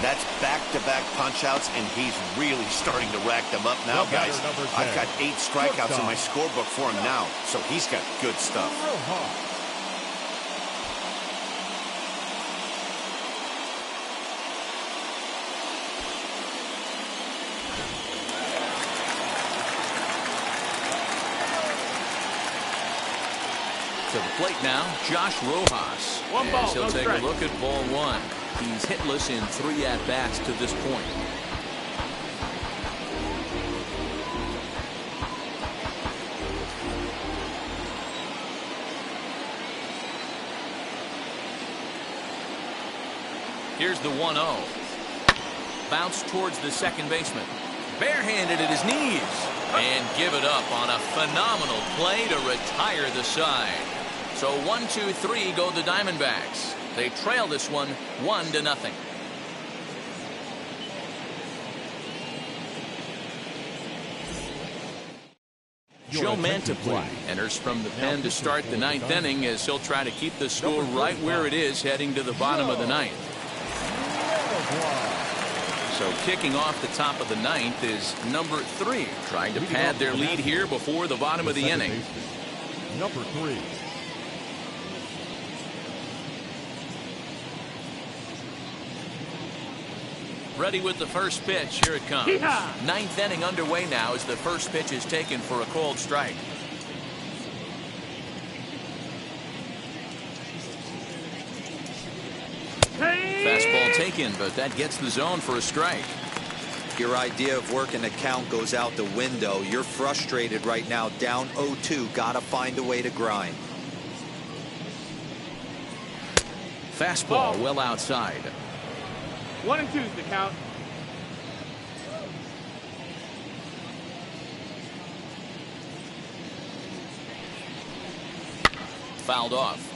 That's back-to-back punch-outs, and he's really starting to rack them up now, guys. I've got 8 strikeouts in my scorebook for him now, so he's got good stuff. To the plate now, Josh Rojas. One ball, as he'll no take strike. a look at ball 1. He's hitless in 3 at-bats to this point. Here's the 1-0. Bounce towards the second baseman. Barehanded at his knees. And give it up on a phenomenal play to retire the side. So 1-2-3 go the Diamondbacks. They trail this one 1-0. Joe Mantiply enters from the pen to start the 9th inning as he'll try to keep the score right where it is heading to the bottom of the 9th. So kicking off the top of the 9th is number 3, trying to pad their lead here before the bottom of the inning. Number 3. Ready with the first pitch. Here it comes. 9th inning underway now as the first pitch is taken for a called strike. Fastball taken, but that gets the zone for a strike. Your idea of working the count goes out the window. You're frustrated right now, down 0-2. Gotta find a way to grind. Fastball well outside. 1-2's the count. Fouled off.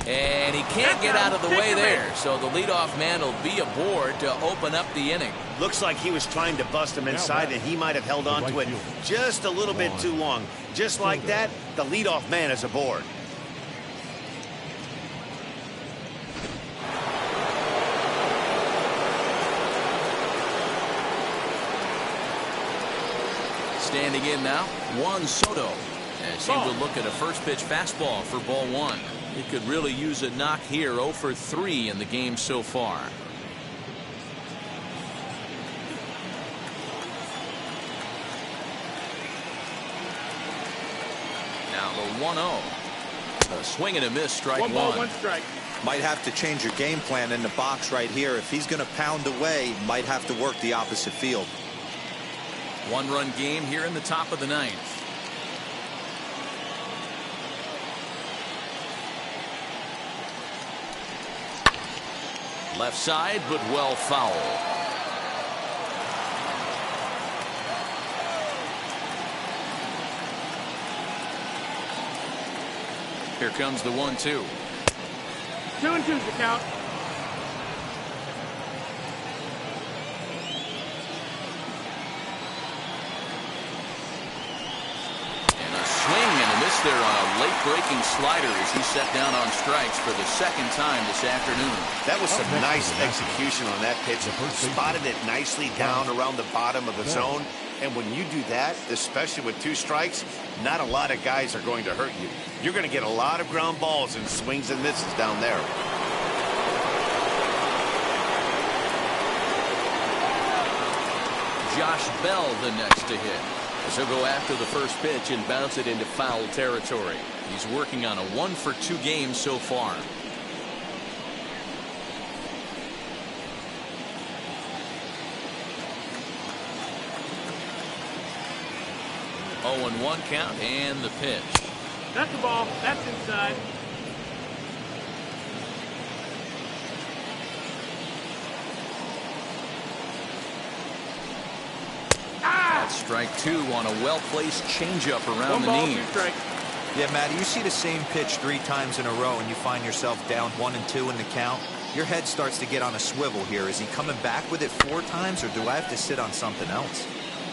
And he can't get out of the way there, so the leadoff man will be aboard to open up the inning. Looks like he was trying to bust him inside, and he might have held on to it just a little bit too long. Just like that, the leadoff man is aboard. Standing in now, Juan Soto, as he will look at a first pitch fastball for ball one. He could really use a knock here. 0 for 3 in the game so far. Now the 1-0. A swing and a miss, strike one. 1 ball, 1 strike. Might have to change your game plan in the box right here. If he's going to pound away, might have to work the opposite field. 1-run game here in the top of the 9th. Left side, but well foul. Here comes the 1-2. 2-2's the count. And a swing and a miss there on a late breaking slider as he set down on strikes for the second time this afternoon. That was some nice execution on that pitch. Spotted it nicely down around the bottom of the zone. And when you do that, especially with 2 strikes, not a lot of guys are going to hurt you. You're going to get a lot of ground balls and swings and misses down there. Josh Bell the next to hit. As he'll go after the first pitch and bounce it into foul territory. He's working on a 1 for 2 game so far. Oh, and 1 count and the pitch. That's the ball. That's inside. That's strike 2 on a well-placed changeup around 1 the ball, knee. 2 strikes. Yeah, Matty, you see the same pitch 3 times in a row and you find yourself down 1 and 2 in the count. Your head starts to get on a swivel here. Is he coming back with it 4 times, or do I have to sit on something else?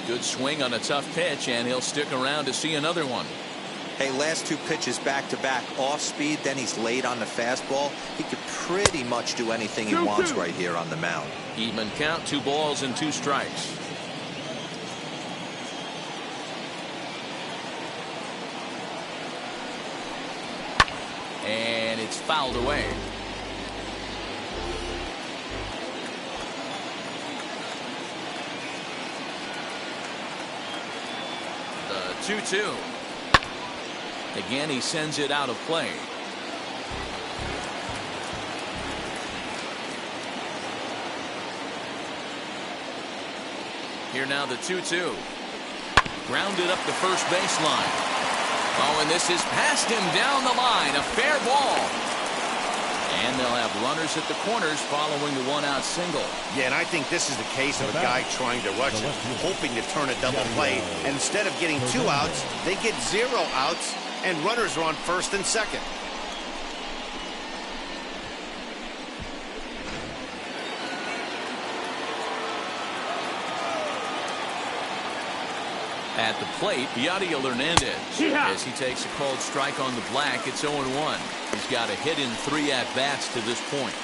Good swing on a tough pitch, and he'll stick around to see another one. Hey, last 2 pitches back-to-back off speed, then he's late on the fastball. He could pretty much do anything he wants right here on the mound. Even count, 2 balls and 2 strikes. And it's fouled away. The 2-2. Again, he sends it out of play. Here now the 2-2. Grounded up the first baseline. Oh, and this is past him down the line. A fair ball. And they'll have runners at the corners following the 1-out single. Yeah, and I think this is the case of a guy trying to rush it, hoping to turn a double play. And instead of getting 2 outs, they get 0 outs, and runners are on first and second. At the plate, Yadiel Hernandez. As he takes a called strike on the black, it's 0-1. He's got a hit in 3 at-bats to this point.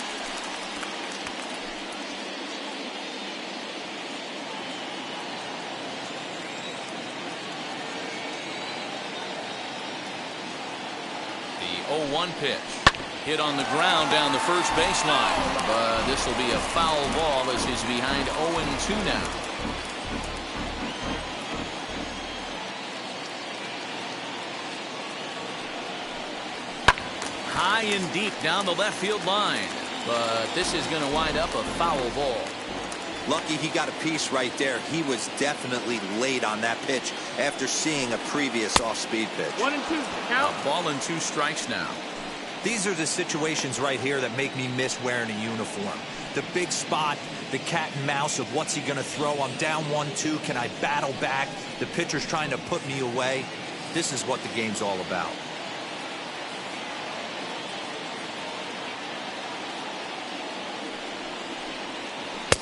The 0-1 pitch. Hit on the ground down the first baseline. But this will be a foul ball as he's behind 0-2 now. High and deep down the left field line. But this is going to wind up a foul ball. Lucky he got a piece right there. He was definitely late on that pitch after seeing a previous off-speed pitch. 1-2 count. A ball and 2 strikes now. These are the situations right here that make me miss wearing a uniform. The big spot, the cat and mouse of what's he going to throw. I'm down 1-2. Can I battle back? The pitcher's trying to put me away. This is what the game's all about.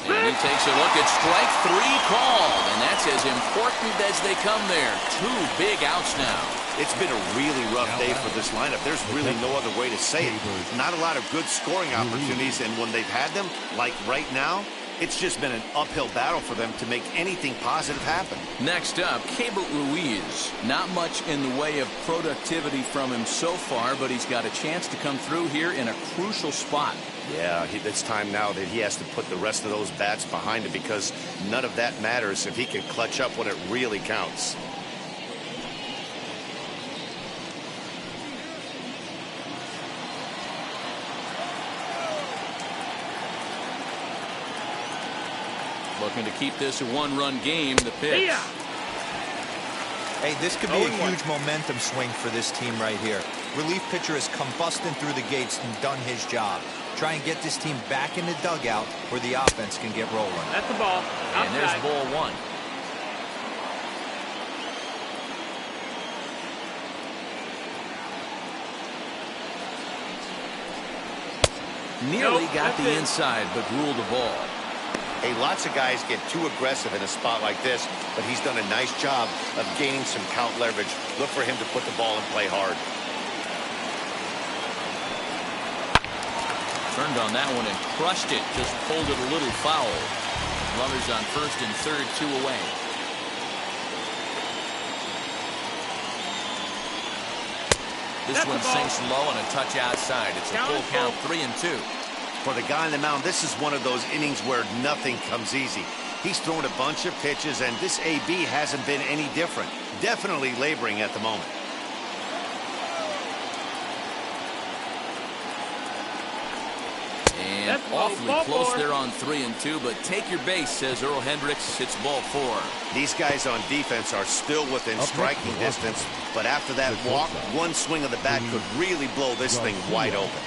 And he takes a look at strike 3 called, and that's as important as they come there. 2 big outs now. It's been a really rough day for this lineup. There's really no other way to say it. Not a lot of good scoring opportunities, and when they've had them, like right now, It's just been an uphill battle for them to make anything positive happen. Next up, Keibert Ruiz. Not much in the way of productivity from him so far, but he's got a chance to come through here in a crucial spot. Yeah, it's time now that he has to put the rest of those bats behind him, because none of that matters if he can clutch up when it really counts. Looking to keep this a one-run game. The pitch. Yeah. Hey, this could be a huge momentum swing for this team right here. Relief pitcher has come busting through the gates and done his job. Try and get this team back in the dugout where the offense can get rolling. That's the ball. Outside. And there's ball one. Nearly got the inside, but ruled the ball. Hey, lots of guys get too aggressive in a spot like this, but he's done a nice job of gaining some count leverage. Look for him to put the ball in play hard. Turned on that one and crushed it. Just pulled it a little foul. Runners on first and third, 2 away. This one sinks low and a touch outside. It's a full count, 3-2. For the guy on the mound, this is one of those innings where nothing comes easy. He's thrown a bunch of pitches, and this AB hasn't been any different. Definitely laboring at the moment. And awfully close there on 3-2, but take your base, says Earl Hendricks. It's ball 4. These guys on defense are still within striking distance, but after that walk, one swing of the bat could really blow this thing wide open.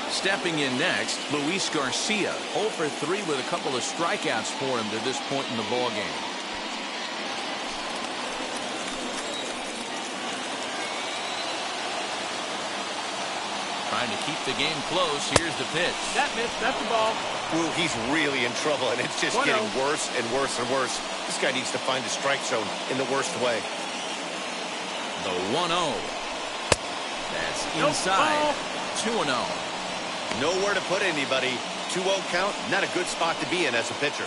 Stepping in next, Luis Garcia, 0 for 3 with a couple of strikeouts for him to this point in the ballgame. Trying to keep the game close. Here's the pitch. That missed. That's the ball. Ooh, he's really in trouble, and it's just getting worse and worse and worse. This guy needs to find the strike zone in the worst way. The 1-0. That's inside. 2-0. Nowhere to put anybody. 2-0 count, not a good spot to be in as a pitcher.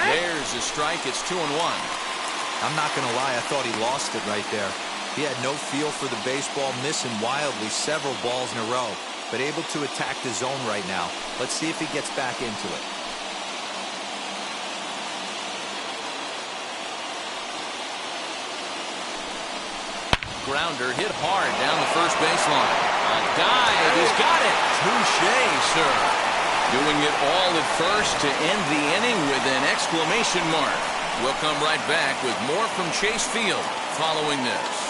There's a strike. It's 2-1. I'm not going to lie, I thought he lost it right there. He had no feel for the baseball, missing wildly several balls in a row, but able to attack the zone right now. Let's see if he gets back into it. Grounder hit hard down the first baseline. A dive. He's got it. Touché, sir. Doing it all at first to end the inning with an exclamation mark. We'll come right back with more from Chase Field following this.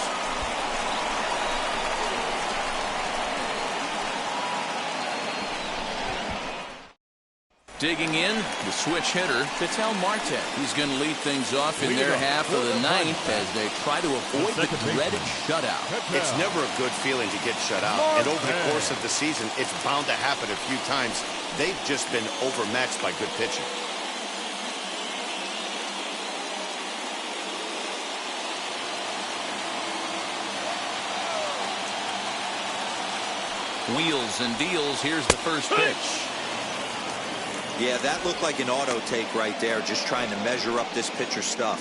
Digging in, the switch hitter, Ketel Marte. He's going to lead things off in their half of the ninth as they try to avoid the dreaded shutout. It's never a good feeling to get shut out. And over the course of the season, it's bound to happen a few times. They've just been overmatched by good pitching. Wheels and deals. Here's the first pitch. Yeah, that looked like an auto take right there, just trying to measure up this pitcher's stuff.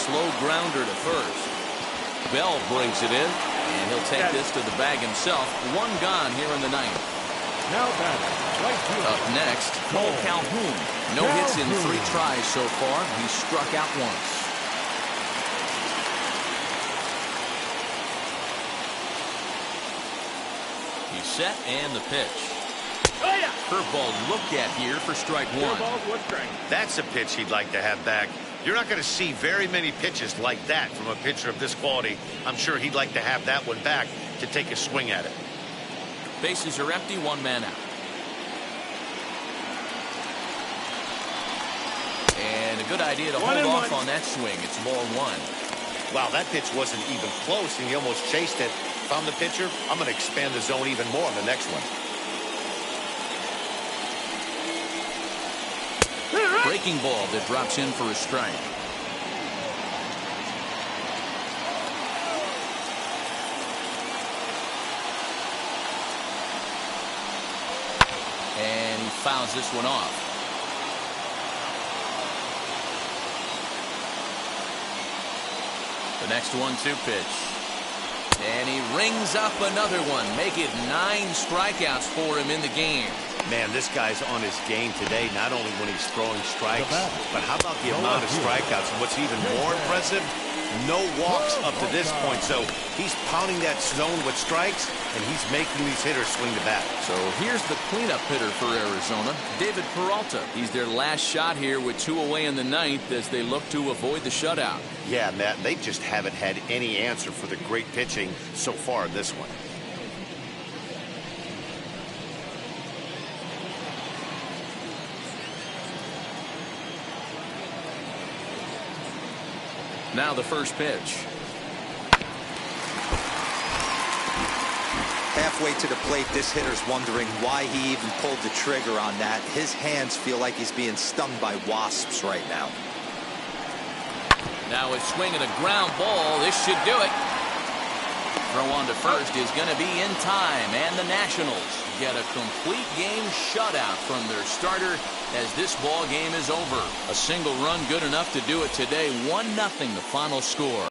Slow grounder to first. Bell brings it in, and he'll take this to the bag himself. 1 gone here in the ninth. Now batting, right field. Up next, Cole Calhoun. No hits in 3 tries so far. He struck out once. He's set and the pitch. Oh, yeah. Curveball looked at here for strike 1. That's a pitch he'd like to have back. You're not going to see very many pitches like that from a pitcher of this quality. I'm sure he'd like to have that one back to take a swing at it. Bases are empty, 1 man out. And And a good idea to hold off on that swing. It's ball 1. Wow, that pitch wasn't even close, and he almost chased it. If I'm the pitcher, I'm going to expand the zone even more on the next one. Breaking ball that drops in for a strike. And he fouls this one off. The next 1-2 pitch. And he rings up another one. Make it 9 strikeouts for him in the game. Man, this guy's on his game today, not only when he's throwing strikes, but how about the amount of strikeouts? And what's even more impressive, no walks up to this point. So he's pounding that zone with strikes, and he's making these hitters swing the bat. So here's the cleanup hitter for Arizona, David Peralta. He's their last shot here with 2 away in the 9th as they look to avoid the shutout. Yeah, Matt, they just haven't had any answer for the great pitching so far in this one. Now the first pitch. Halfway to the plate, this hitter's wondering why he even pulled the trigger on that. His hands feel like he's being stung by wasps right now. Now a swing and a ground ball. This should do it. Throw on to first is going to be in time, and the Nationals get a complete game shutout from their starter as this ball game is over. A single run good enough to do it today. 1-0 the final score.